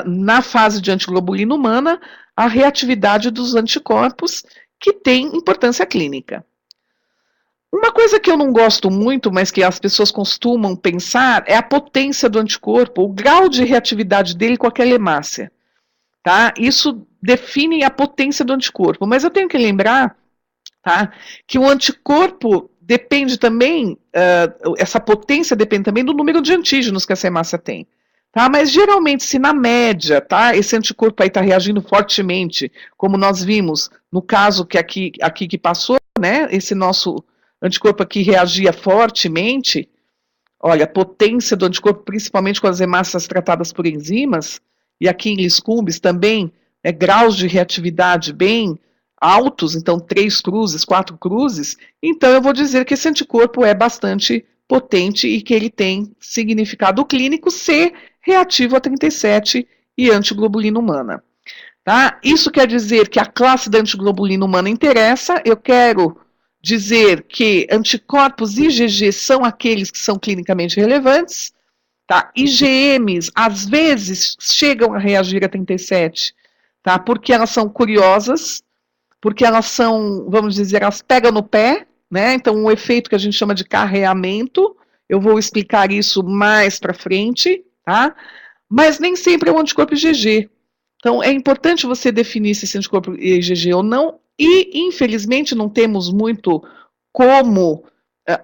na fase de antiglobulina humana, a reatividade dos anticorpos, que tem importância clínica. Uma coisa que eu não gosto muito, mas que as pessoas costumam pensar, é a potência do anticorpo, o grau de reatividade dele com aquela hemácia. Tá? Isso define a potência do anticorpo. Mas eu tenho que lembrar, tá, que o anticorpo depende também, essa potência depende também do número de antígenos que essa hemácia tem. Tá, mas geralmente, se na média, tá, esse anticorpo aí está reagindo fortemente, como nós vimos no caso que aqui que passou, né, esse nosso anticorpo aqui reagia fortemente, olha, a potência do anticorpo, principalmente com as hemácias tratadas por enzimas, e aqui em Liscumbis também, graus de reatividade bem altos, então 3 cruzes, 4 cruzes, então eu vou dizer que esse anticorpo é bastante potente e que ele tem significado clínico ser reativo a 37 e antiglobulina humana. Tá? Isso quer dizer que a classe da antiglobulina humana interessa, eu quero dizer que anticorpos IgG são aqueles que são clinicamente relevantes, tá? IgMs, às vezes, chegam a reagir a 37, tá? Porque elas são curiosas, porque elas são, vamos dizer, elas pegam no pé, né? Então, um efeito que a gente chama de carreamento, eu vou explicar isso mais para frente, tá? Mas nem sempre é um anticorpo IgG. Então, é importante você definir se esse anticorpo é IgG ou não, e, infelizmente, não temos muito como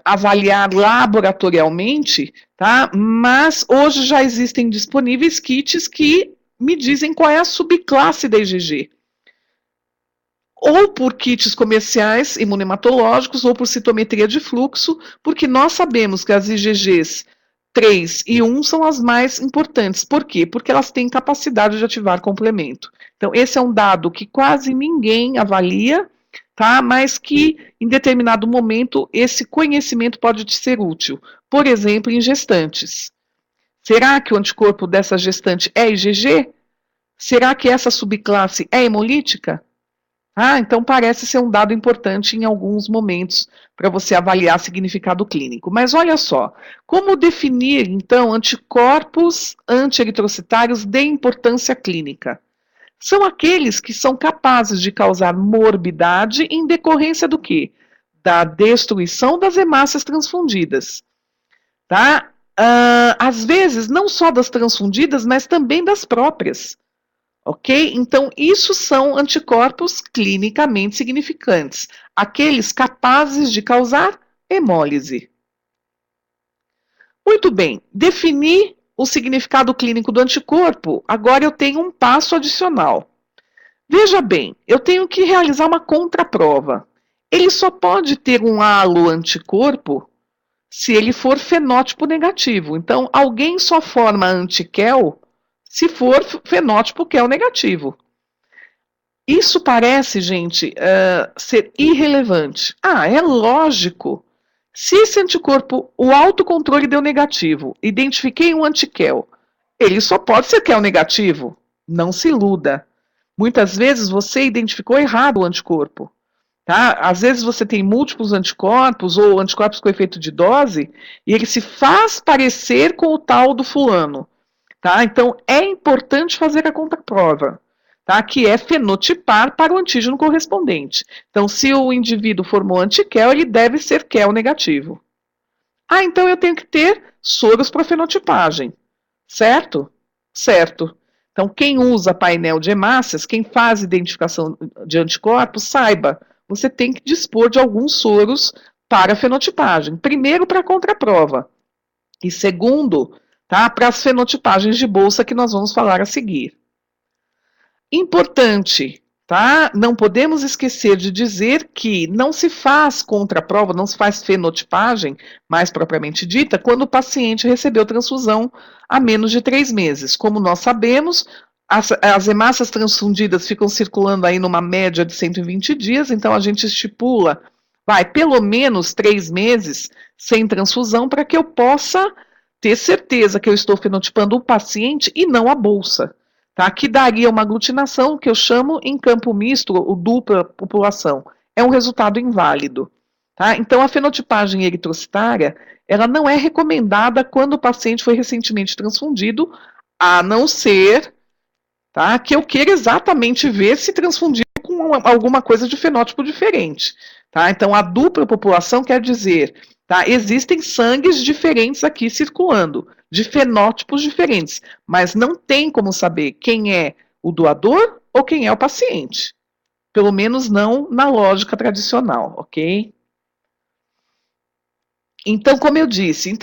avaliar laboratorialmente, tá? Mas hoje já existem disponíveis kits que me dizem qual é a subclasse da IgG. Ou por kits comerciais imunematológicos, ou por citometria de fluxo, porque nós sabemos que as IgGs 3 e 1 são as mais importantes. Por quê? Porque elas têm capacidade de ativar complemento. Então, esse é um dado que quase ninguém avalia, tá? Mas que, em determinado momento, esse conhecimento pode te ser útil. Por exemplo, em gestantes. Será que o anticorpo dessa gestante é IgG? Será que essa subclasse é hemolítica? Então parece ser um dado importante em alguns momentos para você avaliar significado clínico. Mas olha só, como definir, então, anticorpos anti-eritrocitários de importância clínica? São aqueles que são capazes de causar morbidade em decorrência do quê? Da destruição das hemácias transfundidas, tá? Às vezes, não só das transfundidas, mas também das próprias. Ok? Então, isso são anticorpos clinicamente significantes, aqueles capazes de causar hemólise. Muito bem, defini o significado clínico do anticorpo, agora eu tenho um passo adicional. Veja bem, eu tenho que realizar uma contraprova. Ele só pode ter um halo anticorpo se ele for fenótipo negativo. Então, alguém só forma antiquel se for fenótipo QEL negativo. Isso parece, gente, ser irrelevante. É lógico. Se esse anticorpo, o autocontrole deu negativo, identifiquei um antiquel, ele só pode ser QEL negativo. Não se iluda. Muitas vezes você identificou errado o anticorpo. Tá? Às vezes você tem múltiplos anticorpos ou anticorpos com efeito de dose e ele se faz parecer com o tal do fulano. Tá? Então é importante fazer a contraprova. Tá? Que é fenotipar para o antígeno correspondente. Então, se o indivíduo formou antiquel, ele deve ser QEL negativo. Então eu tenho que ter soros para fenotipagem, certo? Certo. Então, quem usa painel de hemácias, quem faz identificação de anticorpos, saiba, você tem que dispor de alguns soros para fenotipagem. Primeiro, para a contraprova. E segundo, tá, para as fenotipagens de bolsa que nós vamos falar a seguir. Importante, tá? Não podemos esquecer de dizer que não se faz contraprova, não se faz fenotipagem, mais propriamente dita, quando o paciente recebeu transfusão há menos de 3 meses. Como nós sabemos, as hemácias transfundidas ficam circulando aí numa média de 120 dias, então a gente estipula, pelo menos 3 meses sem transfusão para que eu possa ter certeza que eu estou fenotipando o paciente e não a bolsa. Tá? Que daria uma aglutinação que eu chamo em campo misto, ou dupla população. É um resultado inválido. Tá? Então, a fenotipagem eritrocitária, ela não é recomendada quando o paciente foi recentemente transfundido, a não ser, tá, que eu queira exatamente ver se transfundiu com alguma coisa de fenótipo diferente. Tá? Então, a dupla população quer dizer, tá, existem sangues diferentes aqui circulando, de fenótipos diferentes, mas não tem como saber quem é o doador ou quem é o paciente. Pelo menos não na lógica tradicional, ok? Então, como eu disse,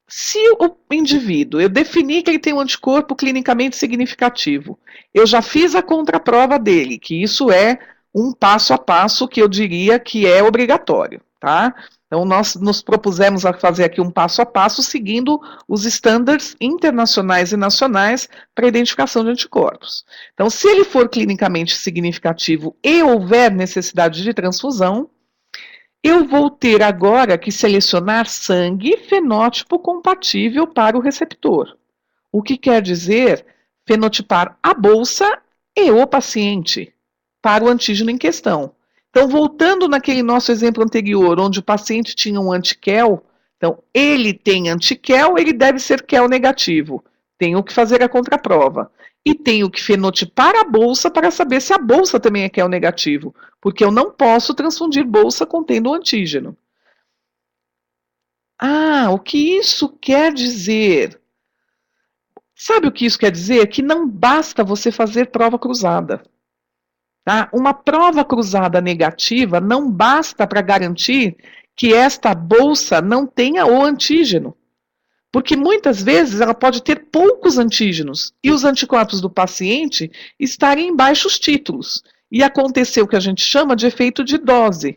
se o indivíduo, eu defini que ele tem um anticorpo clinicamente significativo, eu já fiz a contraprova dele, que isso é um passo a passo que eu diria que é obrigatório, tá? Então, nós nos propusemos a fazer aqui um passo a passo, seguindo os estándares internacionais e nacionais para identificação de anticorpos. Então, se ele for clinicamente significativo e houver necessidade de transfusão, eu vou ter agora que selecionar sangue fenótipo compatível para o receptor. O que quer dizer fenotipar a bolsa e o paciente para o antígeno em questão. Então, voltando naquele nosso exemplo anterior, onde o paciente tinha um antiquel, então ele tem antiquel, ele deve ser QEL negativo. Tenho que fazer a contraprova. E tenho que fenotipar a bolsa para saber se a bolsa também é QEL negativo, porque eu não posso transfundir bolsa contendo o antígeno. O que isso quer dizer? Sabe o que isso quer dizer? Que não basta você fazer prova cruzada. Tá? Uma prova cruzada negativa não basta para garantir que esta bolsa não tenha o antígeno, porque muitas vezes ela pode ter poucos antígenos e os anticorpos do paciente estarem em baixos títulos e acontecer o que a gente chama de efeito de dose,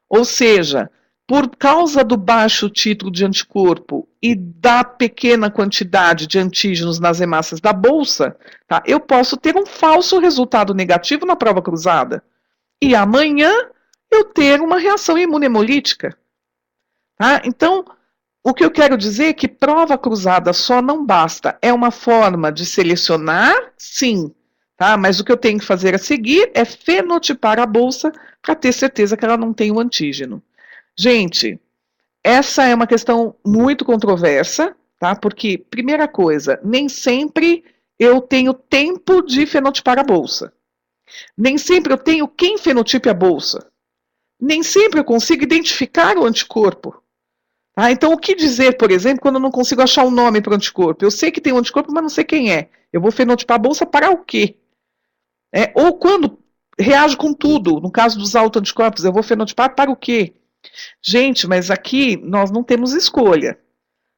ou seja, por causa do baixo título de anticorpo e da pequena quantidade de antígenos nas hemácias da bolsa, tá, eu posso ter um falso resultado negativo na prova cruzada e amanhã eu ter uma reação imunemolítica. Tá? Então, o que eu quero dizer é que prova cruzada só não basta. É uma forma de selecionar, sim, tá? Mas o que eu tenho que fazer a seguir é fenotipar a bolsa para ter certeza que ela não tem o antígeno. Gente, essa é uma questão muito controversa, tá? Porque, primeira coisa, nem sempre eu tenho tempo de fenotipar a bolsa. Nem sempre eu tenho quem fenotipe a bolsa. Nem sempre eu consigo identificar o anticorpo. Tá? Então, o que dizer, por exemplo, quando eu não consigo achar um nome para o anticorpo? Eu sei que tem um anticorpo, mas não sei quem é. Eu vou fenotipar a bolsa para o quê? Ou quando reage com tudo, no caso dos autoanticorpos, eu vou fenotipar para o quê? Gente, mas aqui nós não temos escolha.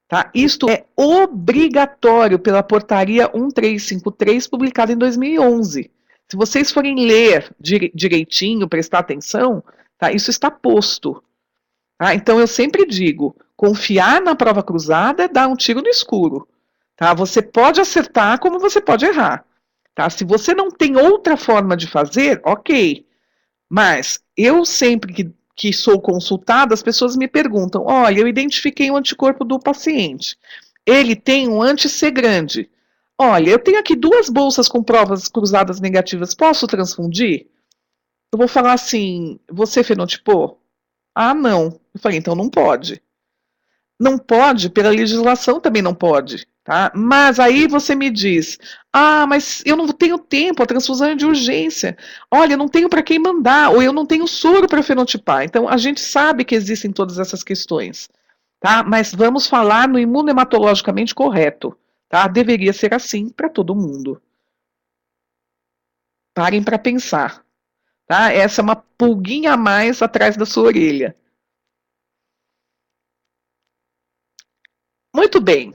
Tá? Isto é obrigatório pela portaria 1353, publicada em 2011. Se vocês forem ler direitinho, prestar atenção, tá? Isso está posto. Tá? Então, eu sempre digo, confiar na prova cruzada é dar um tiro no escuro. Tá? Você pode acertar como você pode errar. Tá? Se você não tem outra forma de fazer, ok. Mas eu sempre que sou consultada, as pessoas me perguntam, olha, eu identifiquei o anticorpo do paciente. Ele tem um anti-C grande. Olha, eu tenho aqui 2 bolsas com provas cruzadas negativas, posso transfundir? Eu vou falar assim, você fenotipou? Ah, não. Eu falei, então não pode. Não pode, pela legislação também não pode, tá? Mas aí você me diz, ah, mas eu não tenho tempo, a transfusão é de urgência. Olha, eu não tenho para quem mandar, ou eu não tenho soro para fenotipar. Então, a gente sabe que existem todas essas questões, tá? Mas vamos falar no imunematologicamente correto, tá? Deveria ser assim para todo mundo. Parem para pensar, tá? Essa é uma pulguinha a mais atrás da sua orelha. Muito bem.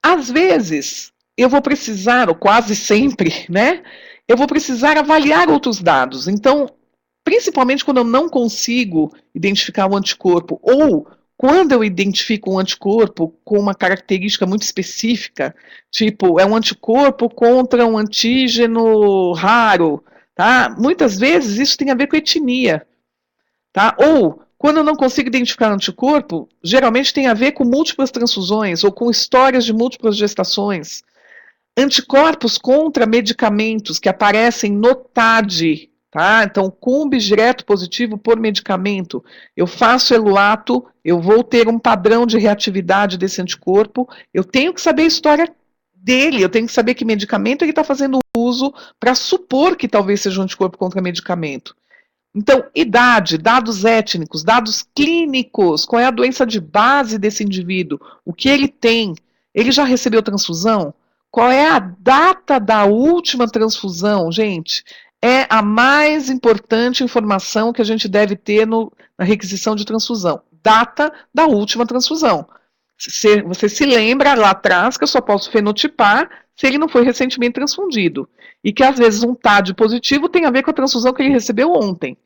Às vezes, eu vou precisar, ou quase sempre, né? Eu vou precisar avaliar outros dados. Então, principalmente quando eu não consigo identificar o anticorpo, ou quando eu identifico um anticorpo com uma característica muito específica, tipo, é um anticorpo contra um antígeno raro, tá? Muitas vezes isso tem a ver com etnia. Tá? Ou, quando eu não consigo identificar anticorpo, geralmente tem a ver com múltiplas transfusões ou com histórias de múltiplas gestações. Anticorpos contra medicamentos que aparecem no TAD, tá? Então, CUMB direto positivo por medicamento. Eu faço eluato, eu vou ter um padrão de reatividade desse anticorpo, eu tenho que saber a história dele, eu tenho que saber que medicamento ele está fazendo uso para supor que talvez seja um anticorpo contra medicamento. Então, idade, dados étnicos, dados clínicos, qual é a doença de base desse indivíduo, o que ele tem, ele já recebeu transfusão? Qual é a data da última transfusão, gente? É a mais importante informação que a gente deve ter na requisição de transfusão. Data da última transfusão. Você se lembra lá atrás que eu só posso fenotipar se ele não foi recentemente transfundido. E que às vezes um TAD positivo tem a ver com a transfusão que ele recebeu ontem.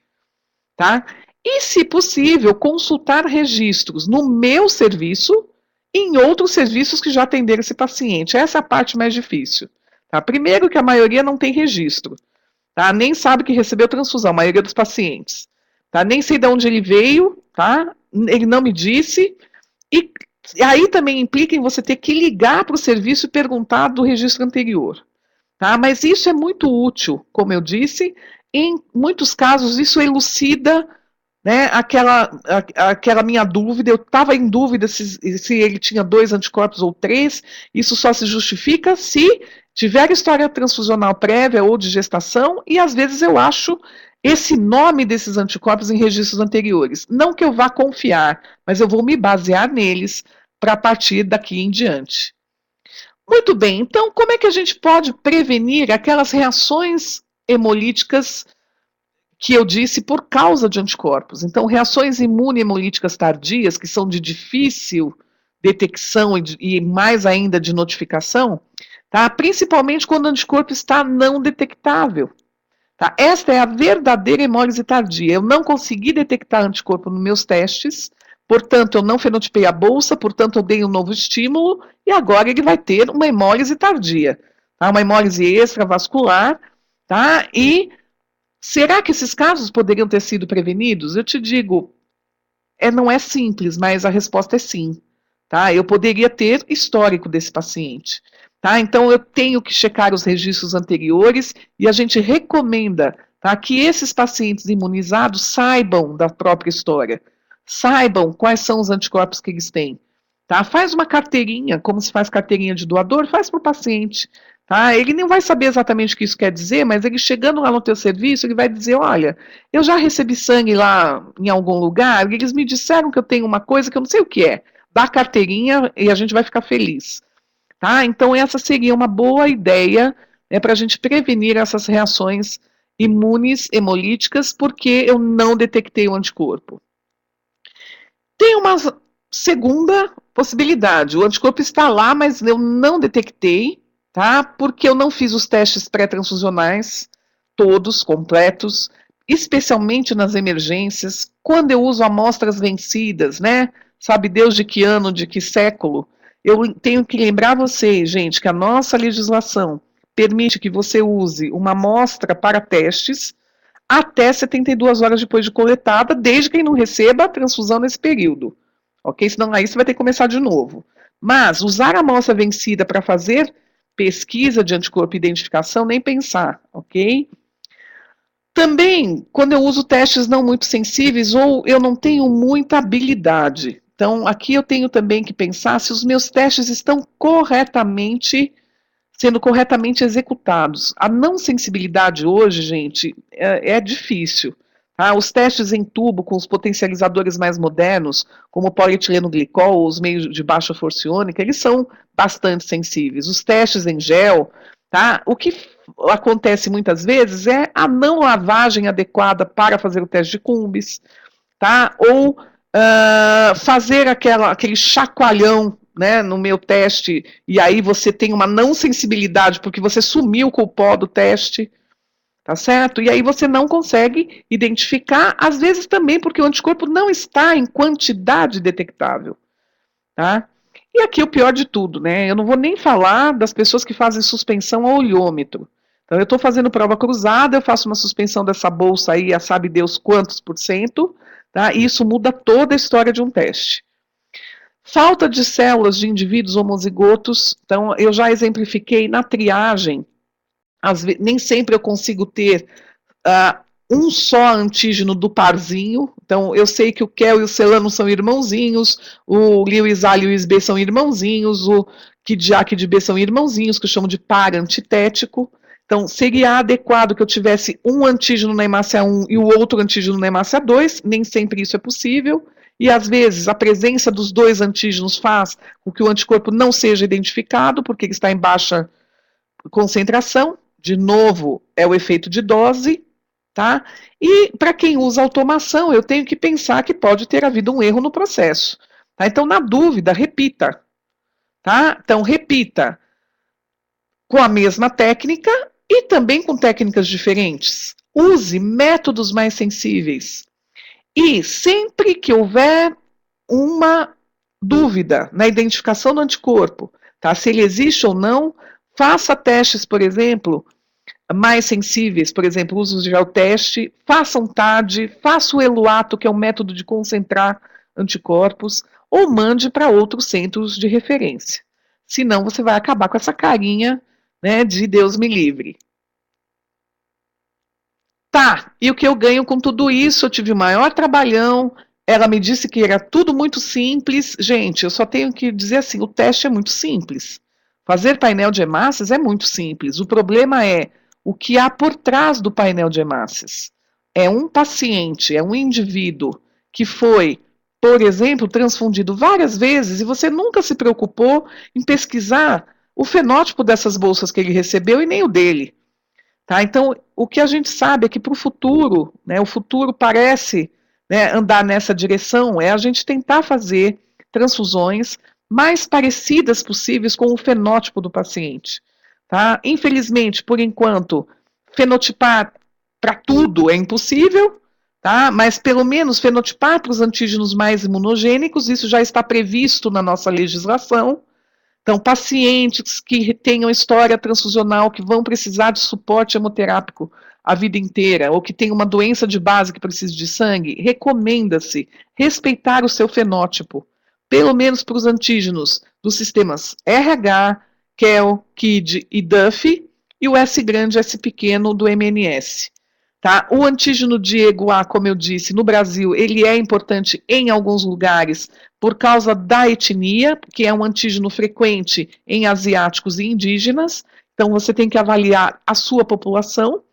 Tá? E, se possível, consultar registros no meu serviço e em outros serviços que já atenderam esse paciente. Essa é a parte mais difícil. Tá? Primeiro que a maioria não tem registro. Tá? Nem sabe que recebeu transfusão, a maioria dos pacientes. Tá? Nem sei de onde ele veio, tá? Ele não me disse. E aí também implica em você ter que ligar para o serviço e perguntar do registro anterior. Tá? Mas isso é muito útil, como eu disse, em muitos casos isso elucida, né, aquela minha dúvida, eu estava em dúvida se ele tinha 2 anticorpos ou 3, isso só se justifica se tiver história transfusional prévia ou de gestação, e às vezes eu acho esse nome desses anticorpos em registros anteriores. Não que eu vá confiar, mas eu vou me basear neles para partir daqui em diante. Muito bem, então como é que a gente pode prevenir aquelas reações hemolíticas que eu disse por causa de anticorpos. Então, reações imunohemolíticas tardias, que são de difícil detecção e mais ainda de notificação, tá? Principalmente quando o anticorpo está não detectável. Tá? Esta é a verdadeira hemólise tardia. Eu não consegui detectar anticorpo nos meus testes, portanto, eu não fenotipei a bolsa, portanto, eu dei um novo estímulo, e agora ele vai ter uma hemólise tardia. Tá? Uma hemólise extravascular, tá? E será que esses casos poderiam ter sido prevenidos? Eu te digo, não é simples, mas a resposta é sim. Tá? Eu poderia ter histórico desse paciente. Tá? Então, eu tenho que checar os registros anteriores e a gente recomenda, tá, que esses pacientes imunizados saibam da própria história, saibam quais são os anticorpos que eles têm. Tá? Faz uma carteirinha, como se faz carteirinha de doador, faz para o paciente. Tá? Ele não vai saber exatamente o que isso quer dizer, mas ele chegando lá no teu serviço, ele vai dizer, olha, eu já recebi sangue lá em algum lugar, e eles me disseram que eu tenho uma coisa que eu não sei o que é. Dá a carteirinha e a gente vai ficar feliz. Tá? Então, essa seria uma boa ideia, né, para a gente prevenir essas reações imunes hemolíticas, porque eu não detectei o anticorpo. Tem uma segunda possibilidade, o anticorpo está lá, mas eu não detectei, tá? Porque eu não fiz os testes pré-transfusionais, todos, completos, especialmente nas emergências, quando eu uso amostras vencidas, né? Sabe Deus de que ano, de que século? Eu tenho que lembrar vocês, gente, que a nossa legislação permite que você use uma amostra para testes até 72 horas depois de coletada, desde que ele não receba a transfusão nesse período. Ok? Senão aí você vai ter que começar de novo. Mas usar a amostra vencida para fazer pesquisa de anticorpo e identificação, nem pensar, ok? Também, quando eu uso testes não muito sensíveis ou eu não tenho muita habilidade. Então, aqui eu tenho também que pensar se os meus testes estão sendo corretamente executados. A não sensibilidade hoje, gente, é difícil. Tá? Os testes em tubo com os potencializadores mais modernos, como o polietileno glicol, os meios de baixa força iônica, eles são bastante sensíveis. Os testes em gel, tá? O que acontece muitas vezes é a não lavagem adequada para fazer o teste de Cumbis, tá? Ou fazer aquele chacoalhão, né, no meu teste, e aí você tem uma não sensibilidade porque você sumiu com o pó do teste, tá certo? E aí você não consegue identificar, às vezes também porque o anticorpo não está em quantidade detectável, tá? E aqui o pior de tudo, né? Eu não vou nem falar das pessoas que fazem suspensão a olhômetro. Então, eu estou fazendo prova cruzada, eu faço uma suspensão dessa bolsa aí, a sabe Deus quantos por cento, tá? E isso muda toda a história de um teste. Falta de células de indivíduos homozigotos, então eu já exemplifiquei na triagem, nem sempre eu consigo ter um só antígeno do parzinho, então eu sei que o Kel e o Celano são irmãozinhos, o Lewis A e o Lewis B são irmãozinhos, o Kid A e Kid B são irmãozinhos, que eu chamo de par antitético. Então, seria adequado que eu tivesse um antígeno na hemácia 1 e o outro antígeno na hemácia 2, nem sempre isso é possível, e às vezes a presença dos dois antígenos faz com que o anticorpo não seja identificado, porque ele está em baixa concentração, de novo, é o efeito de dose, tá? E para quem usa automação, eu tenho que pensar que pode ter havido um erro no processo, tá? Então, na dúvida, repita, tá? Então, repita com a mesma técnica e também com técnicas diferentes. Use métodos mais sensíveis. E sempre que houver uma dúvida na identificação do anticorpo, tá? Se ele existe ou não, faça testes, por exemplo, mais sensíveis, por exemplo, use o geoteste, faça um TAD, faça o ELUATO, que é um método de concentrar anticorpos, ou mande para outros centros de referência. Senão você vai acabar com essa carinha, né, de Deus me livre. Tá, e o que eu ganho com tudo isso? Eu tive o maior trabalhão, ela me disse que era tudo muito simples. Gente, eu só tenho que dizer assim, o teste é muito simples. Fazer painel de hemácias é muito simples. O problema é o que há por trás do painel de hemácias. É um paciente, é um indivíduo que foi, por exemplo, transfundido várias vezes e você nunca se preocupou em pesquisar o fenótipo dessas bolsas que ele recebeu e nem o dele. Tá? Então, o que a gente sabe é que para o futuro, né, o futuro parece, né, andar nessa direção, é a gente tentar fazer transfusões mais parecidas possíveis com o fenótipo do paciente. Tá? Infelizmente, por enquanto, fenotipar para tudo é impossível, tá? Mas pelo menos fenotipar para os antígenos mais imunogênicos, isso já está previsto na nossa legislação. Então, pacientes que tenham história transfusional, que vão precisar de suporte hemoterápico a vida inteira, ou que tem uma doença de base que precisa de sangue, recomenda-se respeitar o seu fenótipo, pelo menos para os antígenos dos sistemas RH, KEL, KID e DUF, e o S grande e S pequeno do MNS. Tá? O antígeno Diego A, como eu disse, no Brasil, ele é importante em alguns lugares por causa da etnia, que é um antígeno frequente em asiáticos e indígenas, então você tem que avaliar a sua população.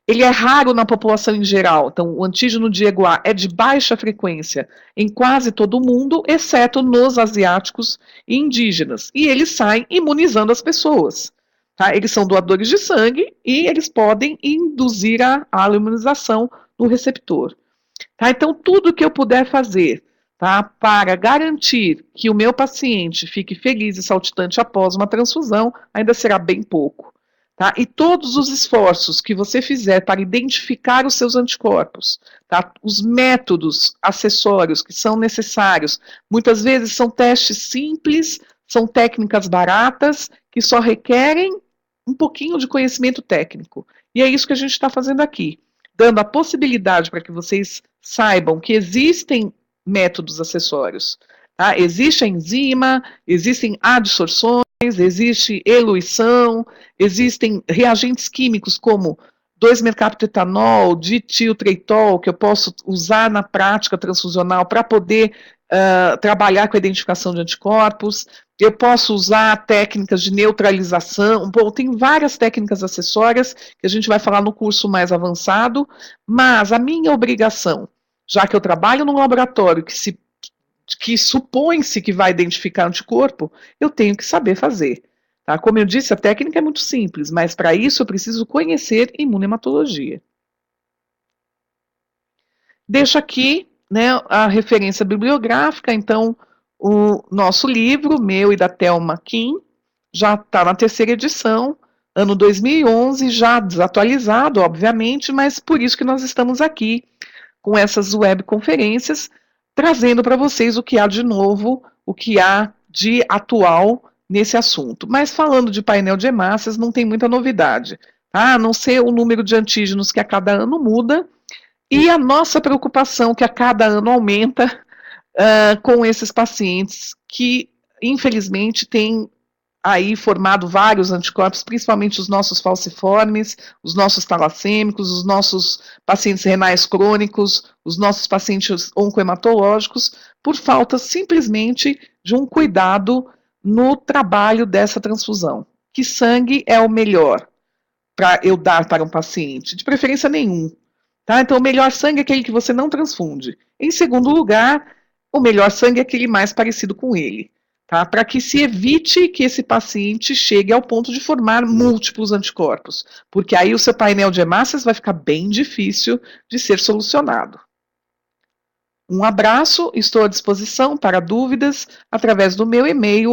Ele é raro na população em geral, então o antígeno Diego A é de baixa frequência em quase todo o mundo, exceto nos asiáticos e indígenas, e ele sai imunizando as pessoas. Tá? Eles são doadores de sangue e eles podem induzir a imunização no receptor. Tá? Então, tudo que eu puder fazer, tá, para garantir que o meu paciente fique feliz e saltitante após uma transfusão, ainda será bem pouco. Tá? E todos os esforços que você fizer para identificar os seus anticorpos, tá? Os métodos acessórios que são necessários, muitas vezes são testes simples, são técnicas baratas, que só requerem um pouquinho de conhecimento técnico. E é isso que a gente está fazendo aqui, dando a possibilidade para que vocês saibam que existem métodos acessórios. Tá? Existe a enzima, existem adsorções, existe eluição, existem reagentes químicos como 2-mercaptoetanol, ditiltreitol, que eu posso usar na prática transfusional para poder trabalhar com a identificação de anticorpos. Eu posso usar técnicas de neutralização. Bom, tem várias técnicas acessórias que a gente vai falar no curso mais avançado, mas a minha obrigação, já que eu trabalho num laboratório que supõe-se que vai identificar anticorpo, eu tenho que saber fazer. Tá? Como eu disse, a técnica é muito simples, mas para isso eu preciso conhecer imunematologia. Deixo aqui, né, a referência bibliográfica, então, o nosso livro, meu e da Thelma Kim, já está na 3ª edição, ano 2011, já desatualizado, obviamente, mas por isso que nós estamos aqui, com essas webconferências, trazendo para vocês o que há de novo, o que há de atual nesse assunto. Mas falando de painel de hemácias, não tem muita novidade, tá? A não ser o número de antígenos que a cada ano muda, e a nossa preocupação que a cada ano aumenta com esses pacientes que, infelizmente, têm aí formado vários anticorpos, principalmente os nossos falciformes, os nossos talassêmicos, os nossos pacientes renais crônicos, os nossos pacientes oncohematológicos, por falta simplesmente de um cuidado no trabalho dessa transfusão. Que sangue é o melhor para eu dar para um paciente? De preferência nenhum. Tá? Então, o melhor sangue é aquele que você não transfunde. Em segundo lugar, o melhor sangue é aquele mais parecido com ele. Tá? Para que se evite que esse paciente chegue ao ponto de formar múltiplos anticorpos. Porque aí o seu painel de hemácias vai ficar bem difícil de ser solucionado. Um abraço, estou à disposição para dúvidas através do meu e-mail